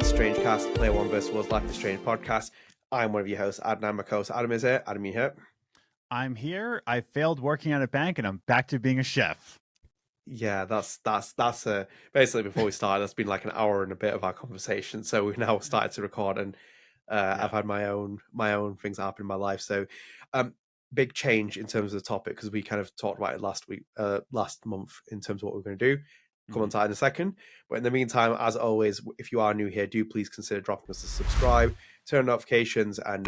StrangeCast, Player One vs. World's Life is Strange podcast. I'm one of your hosts, Adnan. My co-host Adam is here. Adam, you here? I'm here. I failed working at a bank, and I'm back to being a chef. Yeah, that's basically before we started. That's been like an hour and a bit of our conversation. So we've now started to record, and I've had my own things happen in my life. So, big change in terms of the topic because we kind of talked about it last month in terms of what we're going to do. Come on to that in a second. But in the meantime, as always, if you are new here, do please consider dropping us a subscribe, turn on notifications, and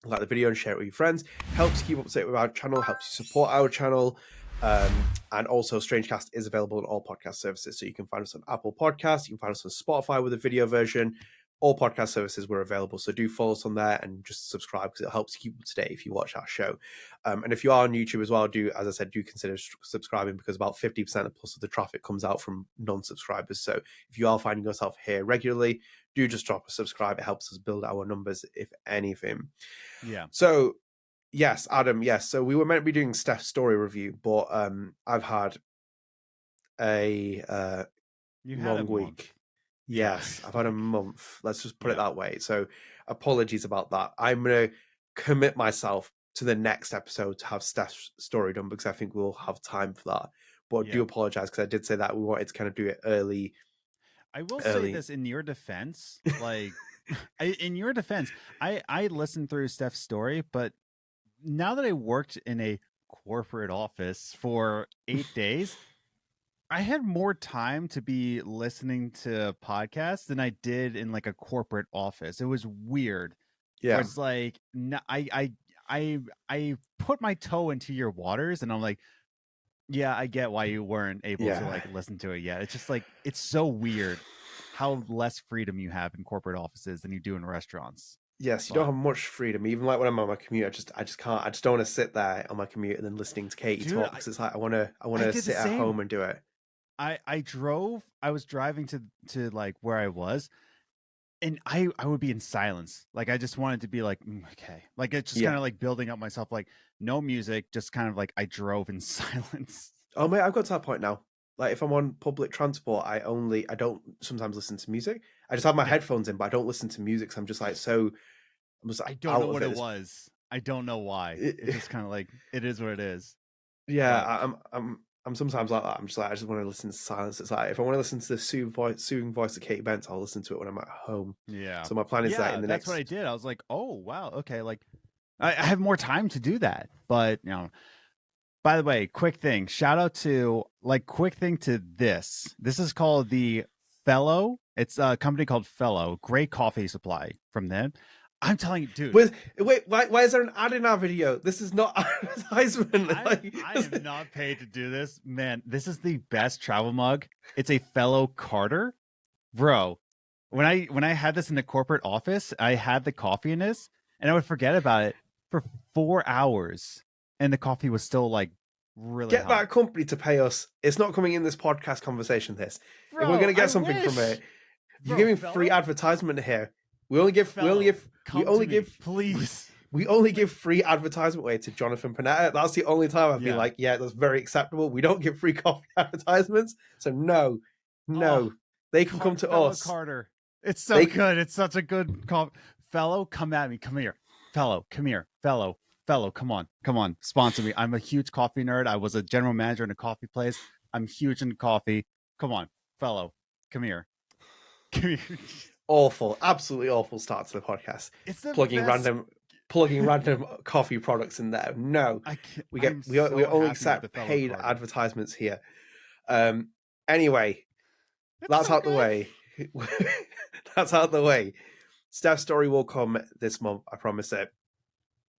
like the video and share it with your friends. Helps keep up to date with our channel, helps you support our channel. And also StrangeCast is available on all podcast services. So you can find us on Apple Podcasts, you can find us on Spotify with a video version. All podcast services were available. So do follow us on there and just subscribe because it helps keep up to date if you watch our show. And if you are on YouTube as well, as I said, do consider subscribing because about 50% plus of the traffic comes out from non-subscribers. So if you are finding yourself here regularly, do just drop a subscribe. It helps us build our numbers, if anything. Yeah. So yes, Adam, yes. So we were meant to be doing Steph's story review, but I've had a long week. Yes, I've had a month. Let's just put it that way. So apologies about that. I'm going to commit myself to the next episode to have Steph's story done because I think we'll have time for that. But I do apologize because I did say that we wanted to kind of do it early. I will say this in your defense. Like, in your defense, I listened through Steph's story, but now that I worked in a corporate office for 8 days, I had more time to be listening to podcasts than I did in like a corporate office. It was weird. Yeah, it's like I put my toe into your waters, and I'm like, yeah, I get why you weren't able to like listen to it yet. It's just like it's so weird how less freedom you have in corporate offices than you do in restaurants. Yes, you don't have much freedom. Even like when I'm on my commute, I just can't. I just don't want to sit there on my commute and then listening to Katie talk because it's like I want to sit at home and do it. I was driving to like where I was, and I would be in silence. Like I just wanted to be like, okay. Like it's just kind of like building up myself, like no music, just kind of like I drove in silence. Oh mate, I've got to that point now. Like if I'm on public transport, I don't sometimes listen to music. I just have my headphones in, but I don't listen to music. So I'm just like I don't know what it was. I don't know why. It's just kind of like it is what it is. Yeah, I'm sometimes like that. I'm just like I just want to listen to silence. It's like if I want to listen to the soothing voice of Katie Bent, I'll listen to it when I'm at home. Yeah. So my plan is that in the next. That's what I did. I was like, oh wow, okay. Like I have more time to do that. But by the way, quick thing. Shout out to this. This is called the Fellow. It's a company called Fellow. Great coffee supply from them. I'm telling you, dude. Wait, why is there an ad in our video? This is not advertisement. I am not paid to do this. Man, this is the best travel mug. It's a Fellow Carter. Bro, when I had this in the corporate office, I had the coffee in this, and I would forget about it for 4 hours, and the coffee was still like really Get hot. that company to pay us. It's not coming in this podcast conversation, Bro, if we're going to get something from it, you're giving free advertisement here. We only give free advertisement away to Jonathan Panetta. That's the only time I'd be like, yeah, that's very acceptable. We don't give free coffee advertisements. So no, they can come to us. Carter. It's so good. It's such a good coffee. Fellow, come at me. Come here. Fellow, come here. Fellow, come on. Sponsor me. I'm a huge coffee nerd. I was a general manager in a coffee place. I'm huge into coffee. Come on. Fellow, come here. Awful, absolutely awful start to the podcast. It's the plugging random coffee products in there. No, we only accept paid advertisements here. Anyway, that's out the way. That's out the way. Steph's story will come this month. I promise it.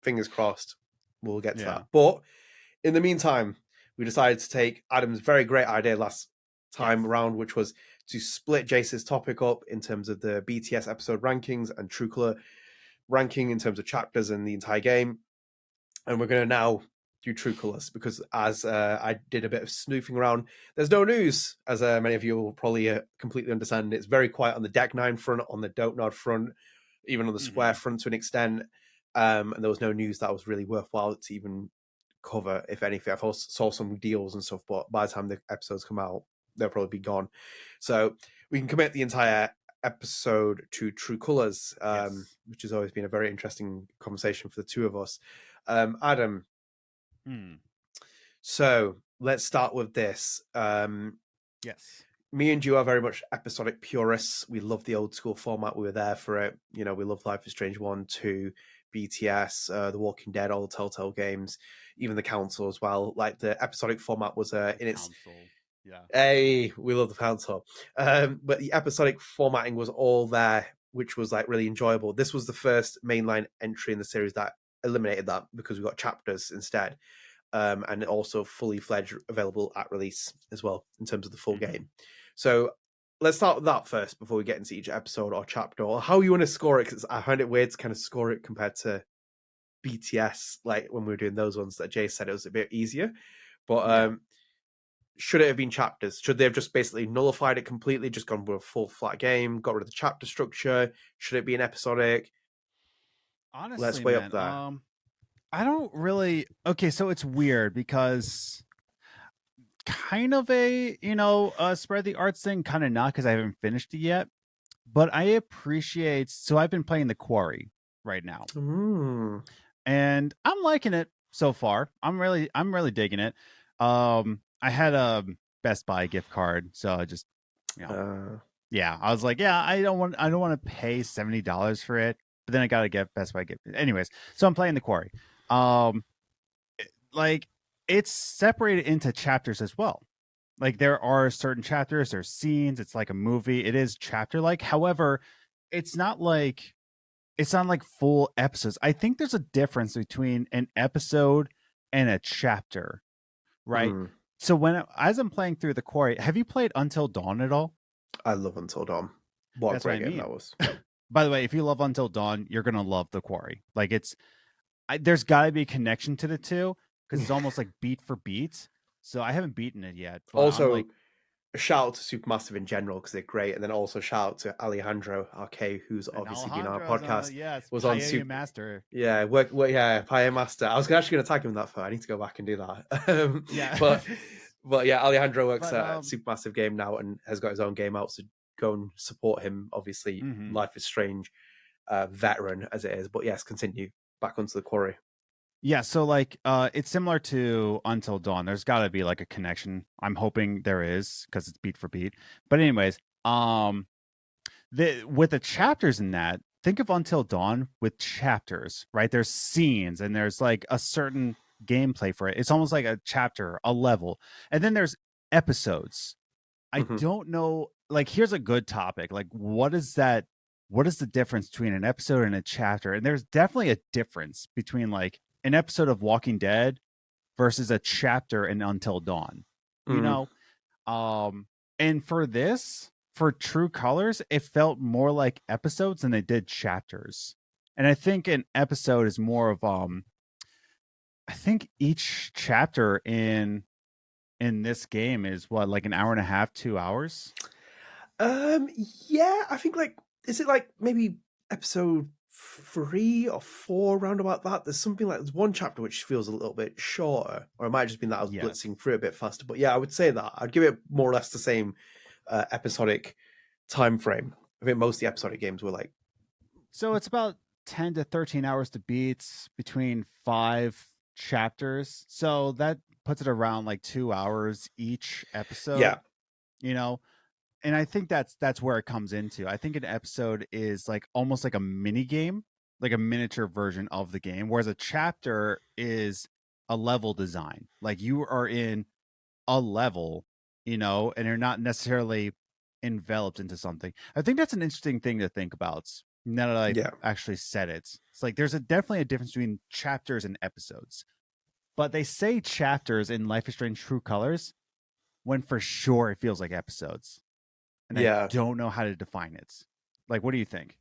Fingers crossed. We'll get to that. But in the meantime, we decided to take Adam's very great idea last time around, which was to split Jace's topic up in terms of the BTS episode rankings and True Color ranking in terms of chapters and the entire game. And we're going to now do True Colors because as I did a bit of snooping around, there's no news, as many of you will probably completely understand. It's very quiet on the Deck 9 front, on the Don't Nod front, even on the Square front to an extent. And there was no news that was really worthwhile to even cover, if anything. I saw some deals and stuff, but by the time the episodes come out, they'll probably be gone. So we can commit the entire episode to True Colors, Yes. which has always been a very interesting conversation for the two of us. Adam, so let's start with this. Yes. Me and you are very much episodic purists. We love the old school format. We were there for it. You know, we love Life is Strange 1, 2, BTS, The Walking Dead, all the Telltale games, even the Council as well. Like the episodic format was in its... Council. Yeah. Hey, we love the Council. But the episodic formatting was all there, which was like really enjoyable. This was the first mainline entry in the series that eliminated that because we got chapters instead. And also fully fledged available at release as well in terms of the full game. So let's start with that first before we get into each episode or chapter or how you want to score it, because I find it weird to kind of score it compared to BTS, like when we were doing those ones that Jace said it was a bit easier. But should it have been chapters? Should they have just basically nullified it completely, just gone with a full flat game, got rid of the chapter structure? Should it be an episodic? Honestly, let's weigh man, up there. I don't really... Okay, so it's weird because kind of a, spread the arts thing, kind of not, because I haven't finished it yet. But I appreciate... So I've been playing The Quarry right now. And I'm liking it so far. I'm really digging it. I had a Best Buy gift card, so I just, yeah, I was like, yeah, I don't want to pay $70 for it, but then I gotta get Best Buy gift. Anyways, so I'm playing The Quarry. Like it's separated into chapters as well. Like there are certain chapters, there's scenes. It's like a movie. It is chapter like. However, it's not like full episodes. I think there's a difference between an episode and a chapter, right? So as I'm playing through The Quarry, have you played Until Dawn at all? I love Until Dawn. What That's a great what I game mean. that was. By the way, if you love Until Dawn, you're gonna love The Quarry. Like there's got to be a connection to the two because it's almost like beat for beat. So I haven't beaten it yet. But also, I'm like, a shout out to Supermassive in general because they're great, and then also shout out to Alejandro RK, who's obviously been on our podcast. Was on Super Master. Yeah, Pioneer Master. I was actually going to tag him in that photo. I need to go back and do that. Yeah, but yeah, Alejandro works at Supermassive Game now and has got his own game out. So go and support him. Obviously, Life is Strange, veteran as it is. But yes, continue back onto The Quarry. Yeah, so like it's similar to Until Dawn. There's got to be like a connection. I'm hoping there is because it's beat for beat. But anyways, with the chapters in that, think of Until Dawn with chapters, right? There's scenes and there's like a certain gameplay for it. It's almost like a chapter, a level. And then there's episodes. I don't know, like here's a good topic. Like what is the difference between an episode and a chapter? And there's definitely a difference between like an episode of Walking Dead versus a chapter in Until Dawn, and for True Colors, it felt more like episodes than they did chapters. And I think an episode is more of I think each chapter in this game is what, like an hour and a half, 2 hours. Yeah, I think like, is it like maybe episode 3 or 4 round about that? There's something like, there's one chapter which feels a little bit shorter, or it might have just been that I was blitzing through a bit faster. But yeah, I would say that I'd give it more or less the same episodic time frame. I think most of the episodic games were like, so it's about 10 to 13 hours to beat between 5 chapters, so that puts it around like 2 hours each episode. Yeah, and I think that's where it comes into. I think an episode is like almost like a mini game, like a miniature version of the game, whereas a chapter is a level design. Like you are in a level, and you're not necessarily enveloped into something. I think that's an interesting thing to think about now that I actually said it. It's like there's definitely a difference between chapters and episodes. But they say chapters in Life is Strange True Colors when for sure it feels like episodes. And I don't know how to define it. Like, what do you think?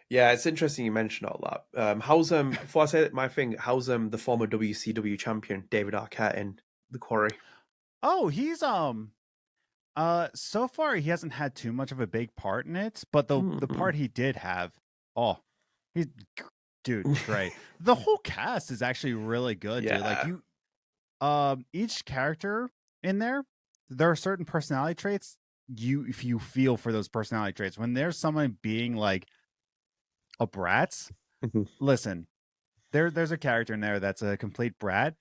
Yeah, it's interesting you mentioned all that. How's before I say my thing, how's the former WCW champion David Arquette in The Quarry? Oh, he's so far he hasn't had too much of a big part in it, but the part he did have, he's great. The whole cast is actually really good, dude. Like each character in there are certain personality traits if you feel for those personality traits. When there's someone being like a brat, listen, there's a character in there that's a complete brat.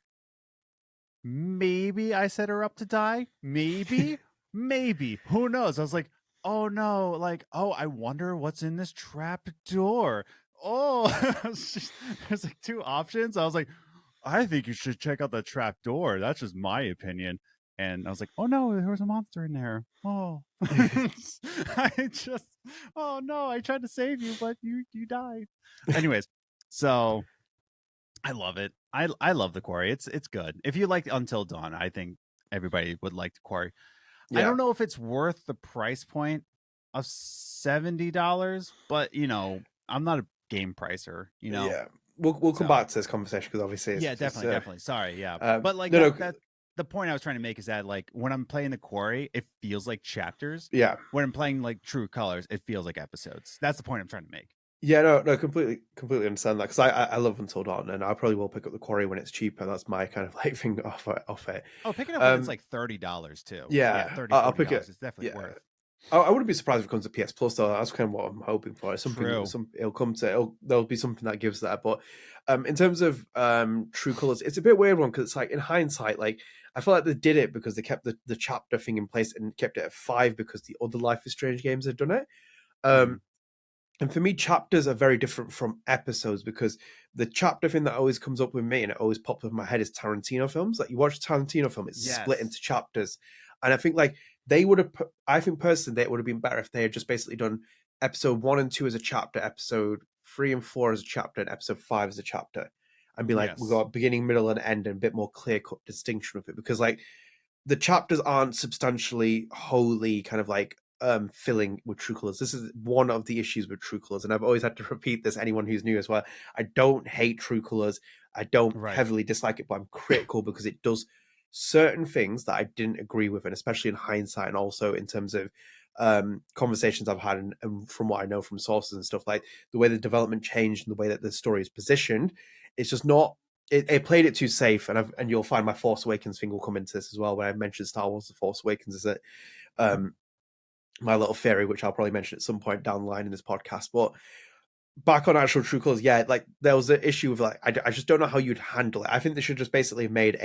Maybe I set her up to die. Maybe, maybe. Who knows? I was like, oh no, like, oh, I wonder what's in this trap door. Oh, there's like two options. I was like, I think you should check out the trap door. That's just my opinion. And I was like, oh no, there was a monster in there. Oh, I just, oh no, I tried to save you, but you died. Anyways, so I love it. I love the quarry. It's good. If you like Until Dawn, I think everybody would like the quarry. I don't know if it's worth the price point of $70, but I'm not a game pricer. Yeah, we'll come back to this conversation because obviously yeah, definitely. Sorry, yeah, but like no, that the point I was trying to make is that like when I'm playing the quarry, it feels like chapters. Yeah. When I'm playing like True Colors, it feels like episodes. That's the point I'm trying to make. Yeah, no, completely understand that because I love Until Dawn and I probably will pick up the quarry when it's cheaper. That's my kind of like thing off it. Oh, pick it up when it's like $30 too. Yeah, $30, I'll pick it. It's definitely worth. I wouldn't be surprised if it comes to PS Plus though. That's kind of what I'm hoping for. It's something, there'll be something that gives that. But in terms of True Colors, it's a bit weird one because it's like in hindsight, like I feel like they did it because they kept the chapter thing in place and kept it at 5 because the other Life is Strange games had done it. And for me, chapters are very different from episodes because the chapter thing that always comes up with me and it always pops up in my head is Tarantino films. Like you watch a Tarantino film, it's split into chapters. And I think like they would have, I think personally, it would have been better if they had just basically done episode 1 and 2 as a chapter, episode 3 and 4 as a chapter, and episode 5 as a chapter. And be like, we've got beginning, middle, and end and a bit more clear cut distinction with it. Because like the chapters aren't substantially wholly kind of like filling with True Colors. This is one of the issues with True Colors, and I've always had to repeat this. Anyone who's new as well, I don't hate True Colors. I don't heavily dislike it, but I'm critical because it does certain things that I didn't agree with, and especially in hindsight, and also in terms of conversations I've had and from what I know from sources and stuff, like the way the development changed and the way that the story is positioned. It's just not. It played it too safe, and you'll find my Force Awakens thing will come into this as well. When I mentioned Star Wars: The Force Awakens, is that my little theory, which I'll probably mention at some point down the line in this podcast. But back on actual True Colors, yeah, like there was an issue of like I just don't know how you'd handle it. I think they should just basically have made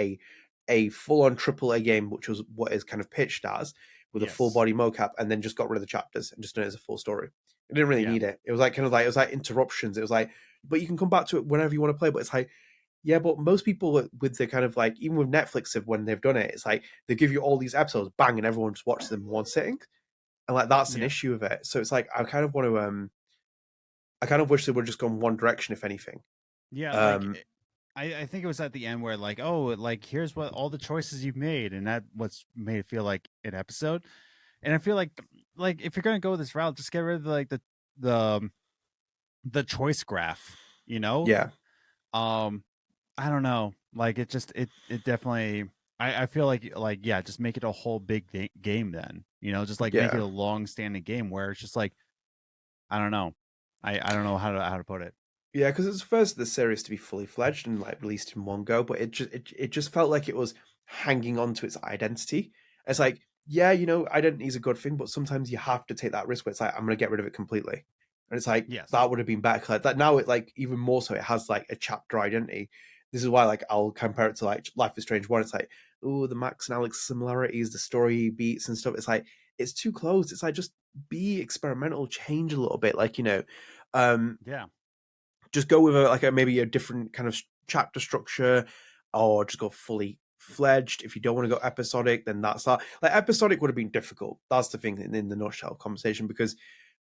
a full-on AAA game, which was what is kind of pitched as, with a full body mocap, and then just got rid of the chapters and just done it as a full story. It didn't really need it. It was like kind of like it was like interruptions. It was like, but you can come back to it whenever you want to play. But it's like, yeah, but most people with the kind of like, even with Netflix, when they've done it, it's like they give you all these episodes, bang, and everyone just watches them in one sitting. And like that's an issue with it. So it's like I kind of want to I kind of wish they would just gone one direction, if anything. Yeah, like I think it was at the end where like, oh, like here's what all the choices you've made, and that what's made it feel like an episode. And I feel like if you're gonna go this route, just get rid of like the choice graph, Yeah. I don't know. Like it just it definitely I feel like yeah, just make it a whole big game then. Just like make it a long standing game where it's just like I don't know. I don't know how to put it. Yeah, because it's the first of the series to be fully fledged and like released in one go, but it just felt like it was hanging on to its identity. It's like, yeah, identity is a good thing, but sometimes you have to take that risk where it's like, I'm gonna get rid of it completely. And it's like that would have been better. Like that now it like even more so it has like a chapter identity. This is why like I'll compare it to like Life is Strange 1. It's like, oh, the Max and Alex similarities, the story beats and stuff. It's like it's too close. It's like just be experimental, change a little bit. Like, just go with maybe a different kind of chapter structure, or just go fully fledged. If you don't want to go episodic, then that's that. Like episodic would have been difficult. That's the thing in the nutshell conversation, because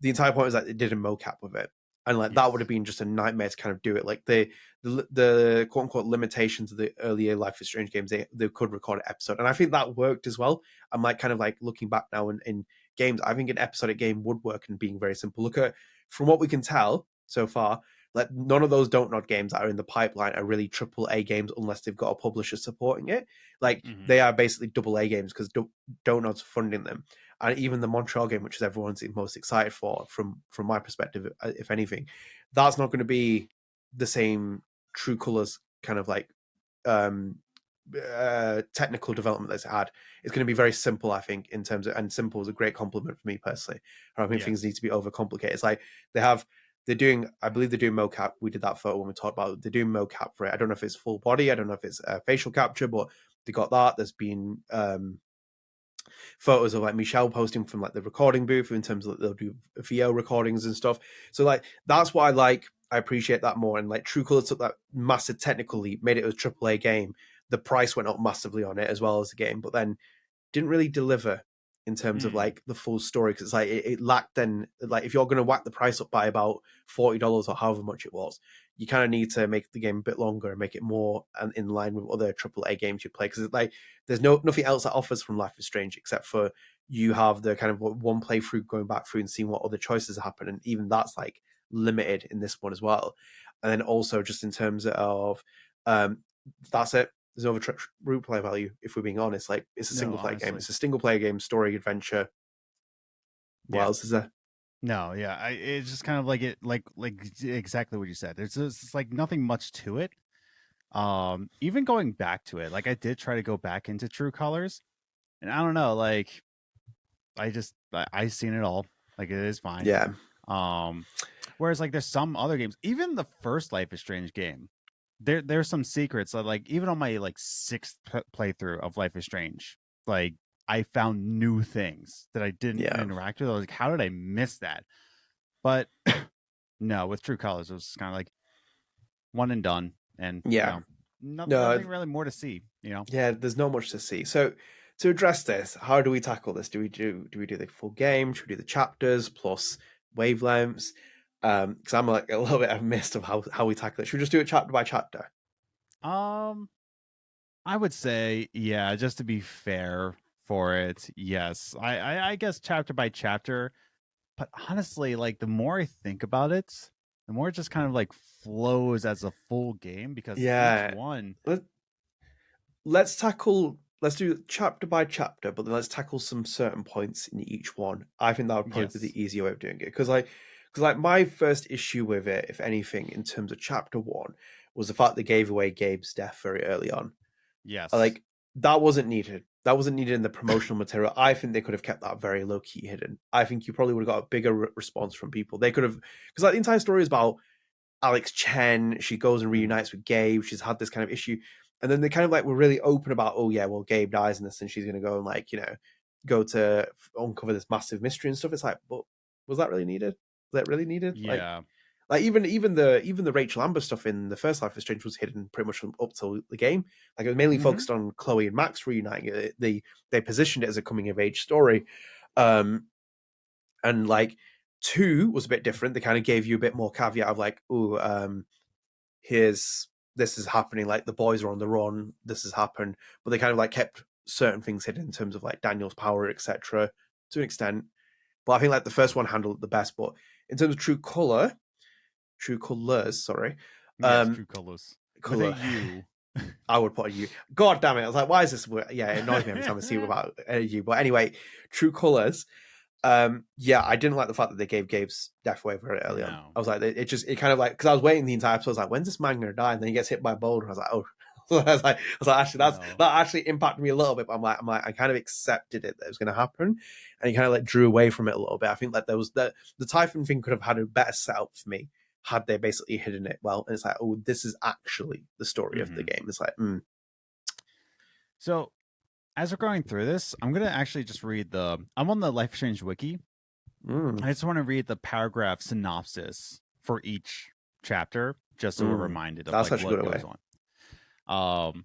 the entire point was that it did a mocap with it, and like that would have been just a nightmare to kind of do it. Like the quote unquote limitations of the earlier Life is Strange games, they could record an episode, and I think that worked as well. I'm like kind of like looking back now in games, I think an episodic game would work and being very simple. Look at from what we can tell so far. Like none of those Don't Nod games that are in the pipeline are really AAA games unless they've got a publisher supporting it. Like they are basically AA games because Don't Nod's funding them. And even the Montreal game, which is everyone's most excited for, from my perspective, if anything, that's not going to be the same True Colors kind of like technical development that's had. It's going to be very simple, I think, in terms of, and simple is a great compliment for me personally. I don't think things need to be overcomplicated. It's like they're doing, I believe they're doing mocap. We did that photo when we talked about it. They're doing mocap for it. I don't know if it's full body. I don't know if it's facial capture, but they got that. There's been photos of like Michelle posting from like the recording booth in terms of they'll do VO recordings and stuff. So like that's what I like. I appreciate that more. And like True Color took that massive technical leap, made it a AAA game. The price went up massively on it as well as the game, but then didn't really deliver in terms of like the full story, because it's like it lacked. Then like if you're going to whack the price up by about $40 or however much it was, you kind of need to make the game a bit longer and make it more in line with other AAA games you play, because it's like there's nothing else that offers from Life is Strange except for you have the kind of one playthrough going back through and seeing what other choices happen, and even that's like limited in this one as well. And then also just in terms of that's it. There's no other root play value, if we're being honest. Like it's a single player game. It's a single player game, story, adventure. What else is there? No, yeah, it's just kind of like it, like exactly what you said. There's just like nothing much to it. Even going back to it, like I did try to go back into True Colors, and I don't know, like I seen it all. Like it is fine. Yeah. Whereas like there's some other games, even the first Life is Strange game, there's some secrets that like even on my like sixth playthrough of Life is Strange, like I found new things that I didn't interact with. I was like, how did I miss that? But no, with True Colors, it was kind of like one and done, and nothing really more to see. Yeah, there's not much to see. So to address this, how do we tackle this? Do we do the full game? Should we do the chapters plus wavelengths? Because I'm like a little bit of mist of how we tackle it. Should we just do it chapter by chapter? I would say, yeah, just to be fair for it, yes. I guess chapter by chapter. But honestly, like the more I think about it, the more it just kind of like flows as a full game, because each one. Let's do chapter by chapter, but then let's tackle some certain points in each one. I think that would probably be the easier way of doing it. Because my first issue with it, if anything, in terms of chapter one, was the fact they gave away Gabe's death very early on. Yes. Like that wasn't needed. That wasn't needed in the promotional material. I think they could have kept that very low key hidden. I think you probably would have got a bigger response from people. They could have, because like the entire story is about Alex Chen. She goes and reunites with Gabe. She's had this kind of issue. And then they kind of like were really open about, oh yeah, well, Gabe dies in this and she's going to go and like, go to uncover this massive mystery and stuff. It's like, but was that really needed? Was that really needed? Yeah. Like even the Rachel Amber stuff in the first Life is Strange was hidden pretty much up till the game. Like it was mainly focused on Chloe and Max reuniting. They positioned it as a coming of age story, and like 2 was a bit different. They kind of gave you a bit more caveat of like, this is happening. Like the boys are on the run. This has happened, but they kind of like kept certain things hidden in terms of like Daniel's power, etc. To an extent. But I think like the first one handled it the best. But in terms of True Colors, sorry. True Colors. Color. With a U. I would put a U. God damn it. I was like, why is this? Yeah, it annoys me every time I see about a U. But anyway, True Colors. I didn't like the fact that they gave Gabe's death away very early on. I was like, it kind of like, because I was waiting the entire episode. I was like, when's this man going to die? And then he gets hit by a boulder. I was like, oh. I was like, actually, that actually impacted me a little bit. But I'm like, I kind of accepted it that it was going to happen, and he kind of like drew away from it a little bit. I think that there was the Typhon thing could have had a better setup for me had they basically hidden it well. And it's like, oh, this is actually the story of the game. It's like, So, as we're going through this, I'm gonna actually just read I'm on the Life is Strange wiki. I just want to read the paragraph synopsis for each chapter, just so we're reminded of like, what goes on.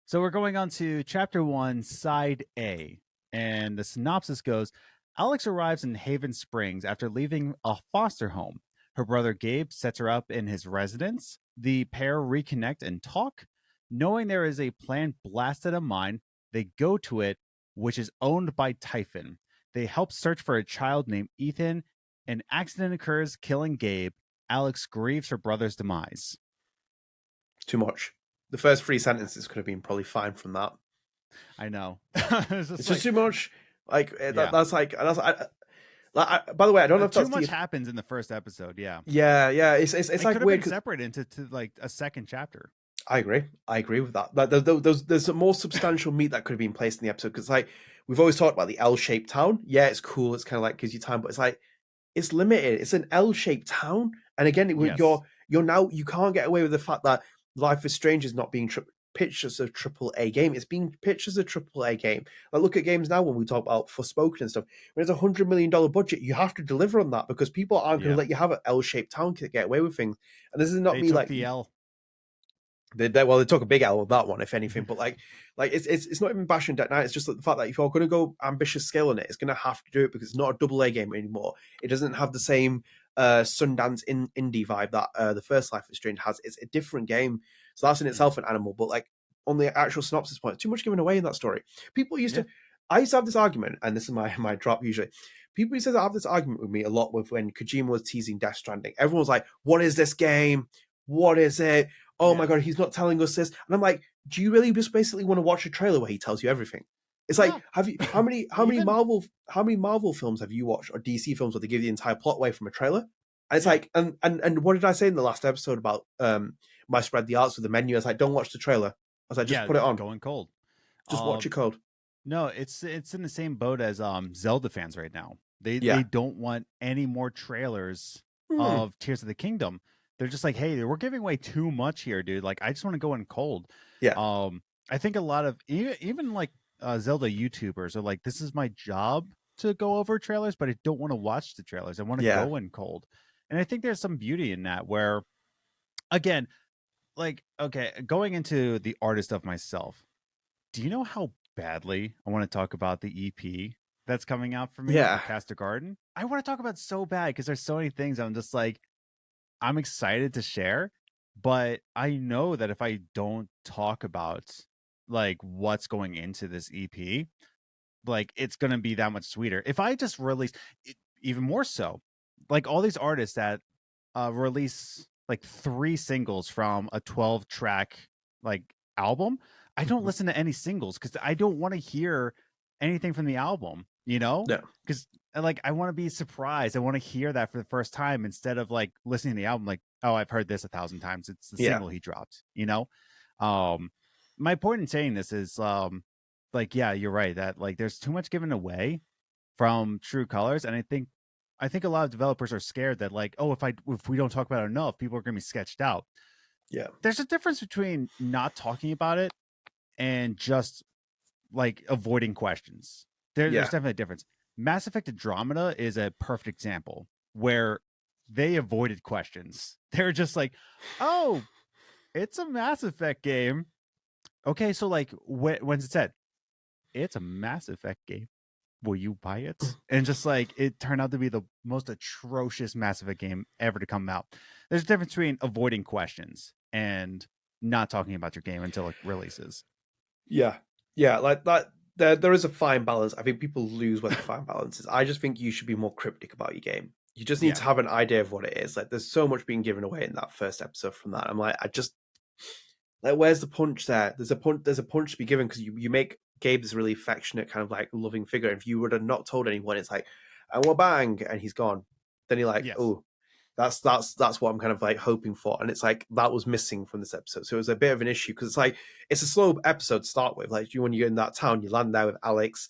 So we're going on to chapter 1, side A, and the synopsis goes: Alex arrives in Haven Springs after leaving a foster home. Her brother Gabe sets her up in his residence. The pair reconnect and talk. Knowing there is a planned blast at a mine, they go to it, which is owned by Typhon. They help search for a child named Ethan. An accident occurs, killing Gabe. Alex grieves her brother's demise. Too much. The first 3 sentences could have been probably fine from that. I know. It's just too much. Like that's like by the way, I don't know if too much happens in the first episode. Yeah. It's like weird. Could have been separate into like a second chapter. I agree with that. Like, there's a more substantial meat that could have been placed in the episode because, like, we've always talked about the L-shaped town. Yeah, it's cool. It's kind of like gives you time, but it's like it's limited. It's an L-shaped town, and again, Yes. you're now you can't get away with the fact that Life is Strange is not being pitched as a triple A game. It's being pitched as a triple A game. Like, look at games now when we talk about Forspoken and stuff. When it's $100 million budget, you have to deliver on that because people aren't going Yeah. to let you have an L-shaped town to get away with things. And this is not They me took like the L. they took a big L with that one, if anything. But like it's not even bashing Dead Knight. It's just the fact that if you're going to go ambitious scale on it, it's going to have to do it because it's not a double A game anymore. It doesn't have the same Sundance indie vibe that the first Life is Strange has. It's a different game, so that's in itself an animal. But like on the actual synopsis point, too much given away in that story. People used to, I used to have this argument, and this is my drop usually. People used to have this argument with me a lot with when Kojima was teasing Death Stranding. Everyone was like, "What is this game? What is it? Oh my god, he's not telling us this." And I'm like, do you really just basically want to watch a trailer where he tells you everything? It's like, have you how many Marvel films have you watched or DC films where they give the entire plot away from a trailer? And it's like, and what did I say in the last episode about my spread the arts with the menu? I was like, don't watch the trailer. I was like, just put it on. Going cold. Just watch it cold. No, it's in the same boat as Zelda fans right now. They don't want any more trailers of Tears of the Kingdom. They're just like, hey, we're giving away too much here, dude. Like, I just want to go in cold. Yeah. I think a lot of even like Zelda YouTubers are like, this is my job to go over trailers, but I don't want to watch the trailers. I want to go in cold. And I think there's some beauty in that where, again, like, okay, going into the artist of myself, do you know how badly I want to talk about the EP that's coming out for me? Yeah. Caster Garden. I want to talk about it so bad because there's so many things I'm just like, I'm excited to share, but I know that if I don't talk about like what's going into this EP, like it's going to be that much sweeter. If I just release even more so, like all these artists that release like 3 singles from a 12 track like album, I don't listen to any singles because I don't want to hear anything from the album, you know? No. Because like I want to be surprised. I want to hear that for the first time instead of like listening to the album, like, oh, I've heard this 1,000 times. It's the single he dropped, you know? My point in saying this is like, yeah, you're right that like there's too much given away from True Colors. And I think a lot of developers are scared that like, oh, if we don't talk about it enough, people are going to be sketched out. Yeah. There's a difference between not talking about it and just like avoiding questions. There's definitely a difference. Mass Effect Andromeda is a perfect example where they avoided questions. They're just like, oh, it's a Mass Effect game. Okay, so like when's it said? It's a Mass Effect game. Will you buy it? And just like it turned out to be the most atrocious Mass Effect game ever to come out. There's a difference between avoiding questions and not talking about your game until it releases. Yeah, like that. There is a fine balance. I think people lose where the fine balance is. I just think you should be more cryptic about your game. You just need to have an idea of what it is. Like, there's so much being given away in that first episode from that. I'm like, like, where's the punch there? There's a punch to be given because you make Gabe this really affectionate, kind of like loving figure. If you would have not told anyone, it's like, and we're bang, and he's gone. Then you're like, oh, that's what I'm kind of like hoping for, and it's like that was missing from this episode. So it was a bit of an issue because it's like it's a slow episode to start with. Like when you're in that town, you land there with Alex.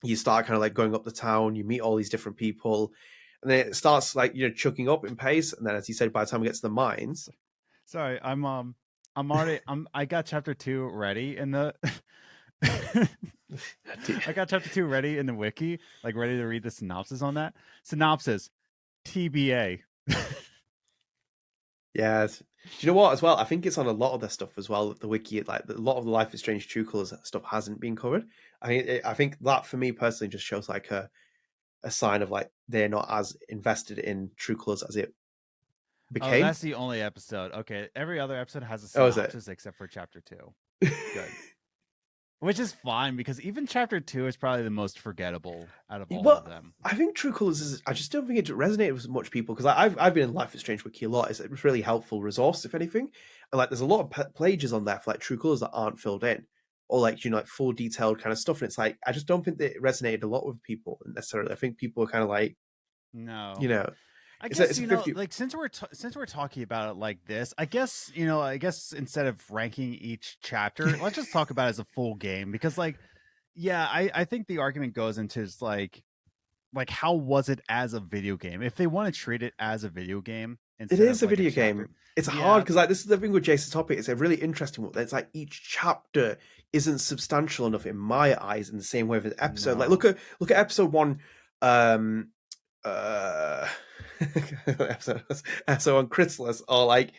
You start kind of like going up the town. You meet all these different people, and then it starts like chucking up in pace. And then, as you said, by the time we get to the mines, sorry, I'm already I got chapter 2 ready in the. I got chapter 2 ready in the wiki, like ready to read the synopsis on that. Synopsis, TBA. Yeah. Do you know what? As well, I think it's on a lot of their stuff as well. The wiki, like a lot of the Life is Strange True Colors stuff, hasn't been covered. I think that for me personally just shows like a sign of like they're not as invested in True Colors as it became. Oh, that's the only episode. Okay, every other episode has a synopsis except for chapter 2. Good. Which is fine because even chapter 2 is probably the most forgettable out of all of them. I think True Colors is. I just don't think it resonated with much people because I've been in Life is Strange Wiki a lot. It's a really helpful resource, if anything. And like, there's a lot of pages on there for like True Colors that aren't filled in, or like like full detailed kind of stuff. And it's like I just don't think that it resonated a lot with people necessarily. I think people are kind of like, no, I It's guess a 50. like since we're talking about it like this, I guess instead of ranking each chapter, let's just talk about it as a full game, because like, yeah, I think the argument goes into is like how was it as a video game? If they want to treat it as a video game It instead is of a like video chapter, game. It's hard yeah, because like this is the thing with Jason's topic. It's a really interesting one. It's like each chapter isn't substantial enough in my eyes in the same way as an episode. Like no, look at episode 1, uh episode 1 Chrysalis, or like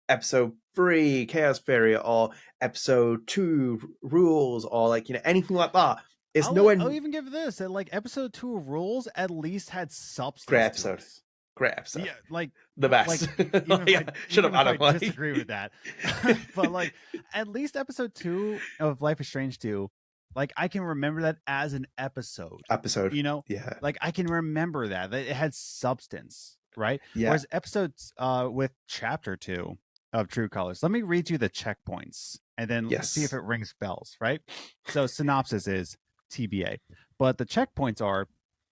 episode 3 Chaos Theory, or episode 2 Rules, or like anything like that. It's I'll even give this that like episode 2 of Rules at least had substance. Great to episode. it. Great episode. Yeah, like the best. Even if I disagree with that, but like at least episode 2 of Life is Strange 2, like I can remember that as an episode. Yeah. Like I can remember that it had substance, right? Yeah. Whereas episodes with chapter 2 of True Colors, let me read you the checkpoints and then see if it rings bells, right? So synopsis is TBA, but the checkpoints are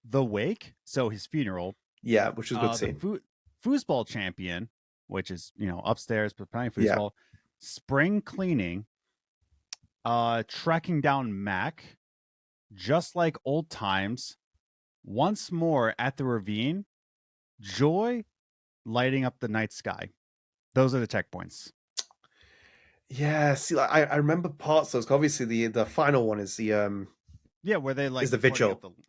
the wake, so his funeral. Yeah, which is a good scene. The foosball champion, which is upstairs but playing foosball. Yeah. Spring cleaning. Tracking down Mac, just like old times. Once more at the ravine. Joy, lighting up the night sky. Those are the checkpoints. Yeah, see, like I remember parts of those. Obviously, the final one is the where they like is the vigil. The vigil.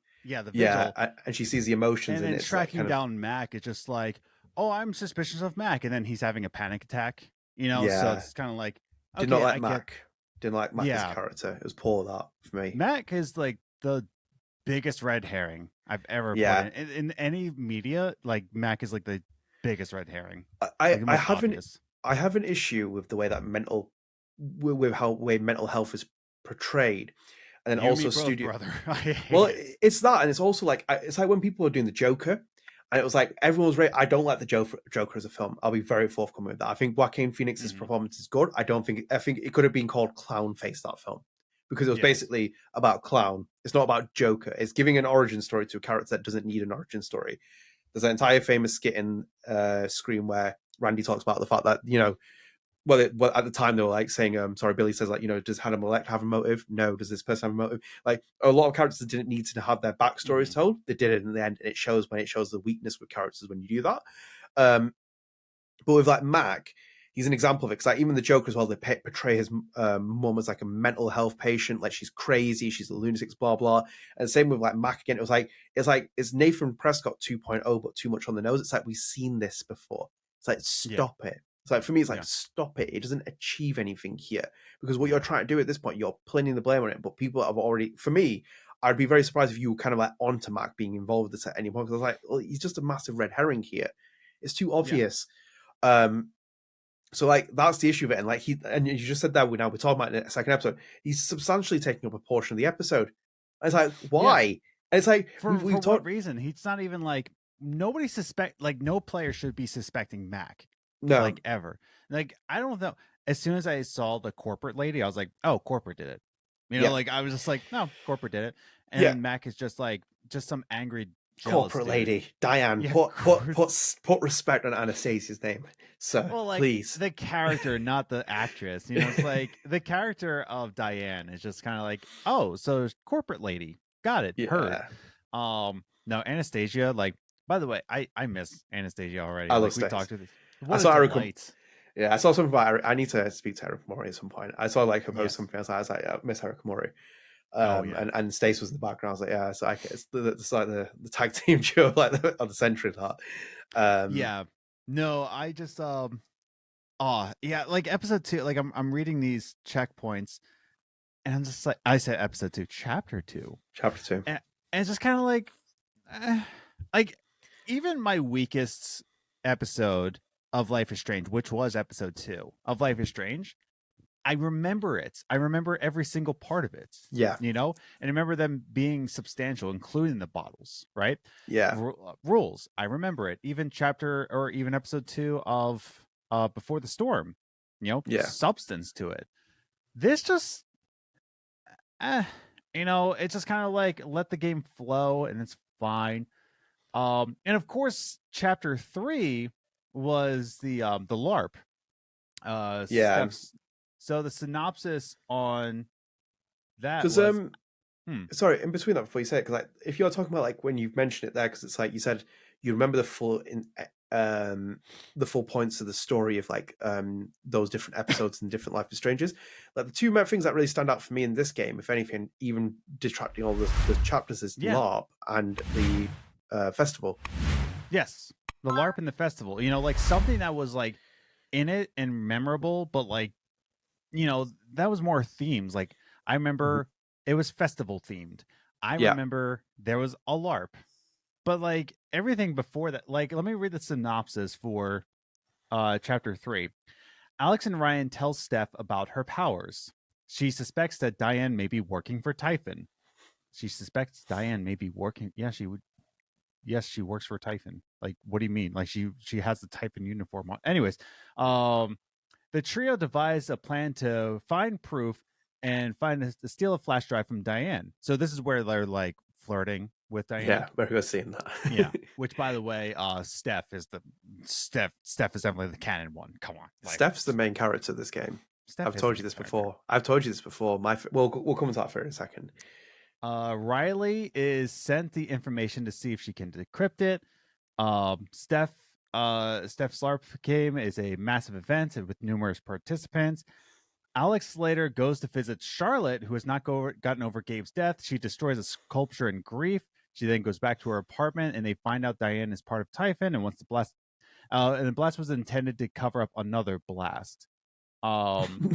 Yeah, and she sees the emotions, and then it's tracking down Mac. It's just like, oh, I'm suspicious of Mac, and then he's having a panic attack. So it's kind of like, okay, didn't like Mac. Didn't like Mac's character. It was poor that for me. Mac is like the biggest red herring I've ever put in any media. Like Mac is like the biggest red herring. I have an issue with the way that mental health is portrayed. And then also studio brother. It's that, and it's also like when people were doing the Joker, and it was like everyone was I don't like the Joker as a film. I'll be very forthcoming with that. I think Joaquin Phoenix's performance is good. I think it could have been called Clown Face, that film, because it was basically about clown. It's not about Joker. It's giving an origin story to a character that doesn't need an origin story. There's an entire famous skit in Scream where Randy talks about the fact that well, at the time they were like saying, sorry, Billy says like, does Hannibal Lecter have a motive? No. Does this person have a motive? Like a lot of characters didn't need to have their backstories told. They did it in the end, and it shows the weakness with characters when you do that. But with like Mac, he's an example of it, because like even the Joker as well, they portray his mum as like a mental health patient, like she's crazy, she's a lunatic, blah blah. And same with like Mac again. It's Nathan Prescott 2.0, but too much on the nose. It's like we've seen this before. It's like stop it. It's like for me, it's like stop it. It doesn't achieve anything here, because what you're trying to do at this point, you're pinning the blame on it. But people have already. For me, I'd be very surprised if you were kind of like onto Mac being involved with this at any point, because I was like, well, he's just a massive red herring here. It's too obvious. So like that's the issue of it, and like and you just said that we're talking about in the second episode. He's substantially taking up a portion of the episode. And it's like why? Yeah. And it's like for what reason? He's not even like nobody no player should be suspecting Mac. No, like ever. Like I don't know. As soon as I saw the corporate lady, I was like, "Oh, corporate did it." Like I was just like, "No, corporate did it." And then Mac is just like some angry corporate lady, Diane. Put respect on Anastasia's name, so please. The character, not the actress. It's like the character of Diane is just kind of like, "Oh, so corporate lady, got it, her." No, Anastasia. Like, by the way, I miss Anastasia already. I love we talked to this. I saw I saw something about I need to speak to Eric Mori at some point. I saw like her post something. I was like, I miss Eric Mori. And Stace was in the background. I was like, yeah, so it's like the tag team duo like of the century. That. No, I just like episode 2. Like I'm reading these checkpoints, and I'm just like, I said episode 2, chapter 2, and it's just kind of like even my weakest episode of Life is Strange, which was episode 2 of Life is Strange, I remember it. I remember every single part of it. Yeah. And I remember them being substantial, including the bottles, right? Yeah. Rules. I remember it. Even episode 2 of Before the Storm, substance to it. This just, it's just kind of like let the game flow and it's fine. And of course, chapter 3 was the LARP. Yeah, Steph's. So the synopsis on that because was sorry, in between that before you say it, because like if you're talking about like when you've mentioned it there, because it's like you said you remember the full points of the story of like those different episodes and different Life is Strange's. Like the two main things that really stand out for me in this game, if anything, even detracting all the chapters, is LARP and the festival. Yes, the LARP and the festival. You know, like something that was like in it and memorable, but like, you know, that was more themes. Like I remember it was festival themed. I remember there was a LARP, but like everything before that, like let me read the synopsis for chapter 3. Alex and Ryan tell Steph about her powers. She suspects that Diane may be working for Typhon. She suspects Diane may be working. Yeah, she would. Yes, she works for Typhon. Like, what do you mean? Like, she has the Typhon uniform on. Anyways, the trio devised a plan to find proof and to steal a flash drive from Diane. So this is where they're like flirting with Diane. Yeah, very good seeing that. Yeah. Which, by the way, Steph is definitely the canon one. Come on, like, Steph's the main character of this game. I've told you this before. We'll come to that for a second. Riley is sent the information to see if she can decrypt it. Steph's LARP game is a massive event with numerous participants. Alex later goes to visit Charlotte, who has not gotten over Gabe's death. She destroys a sculpture in grief. She then goes back to her apartment, and they find out Diane is part of Typhon and wants to blast. And the blast was intended to cover up another blast. I'm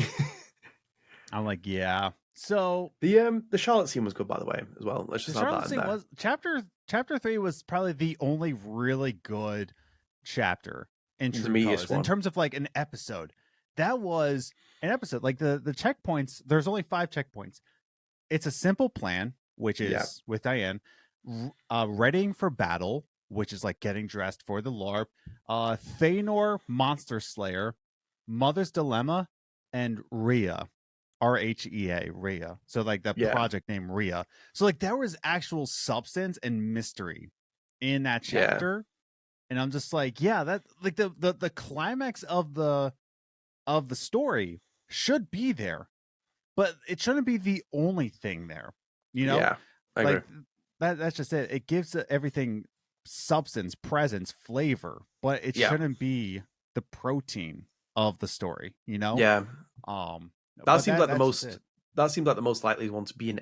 like, yeah. So the Charlotte scene was good, by the way, as well. Let's just the Charlotte scene was chapter 3 was probably the only really good chapter in True Colors in terms of like an episode. That was an episode. Like the checkpoints, there's only 5 checkpoints. It's a simple plan, which is with Diane, readying for battle, which is like getting dressed for the LARP, Thanor Monster Slayer, Mother's Dilemma, and Rhea. RHEA, Rhea. So like that project name Rhea. So like there was actual substance and mystery in that chapter. And I'm just like, yeah, that like the climax of the story should be there, but it shouldn't be the only thing there. You know? Yeah, I like agree. That's just it. It gives everything substance, presence, flavor, but it shouldn't be the protein of the story, you know? Yeah. That seems like the most. That seems like the most likely one to be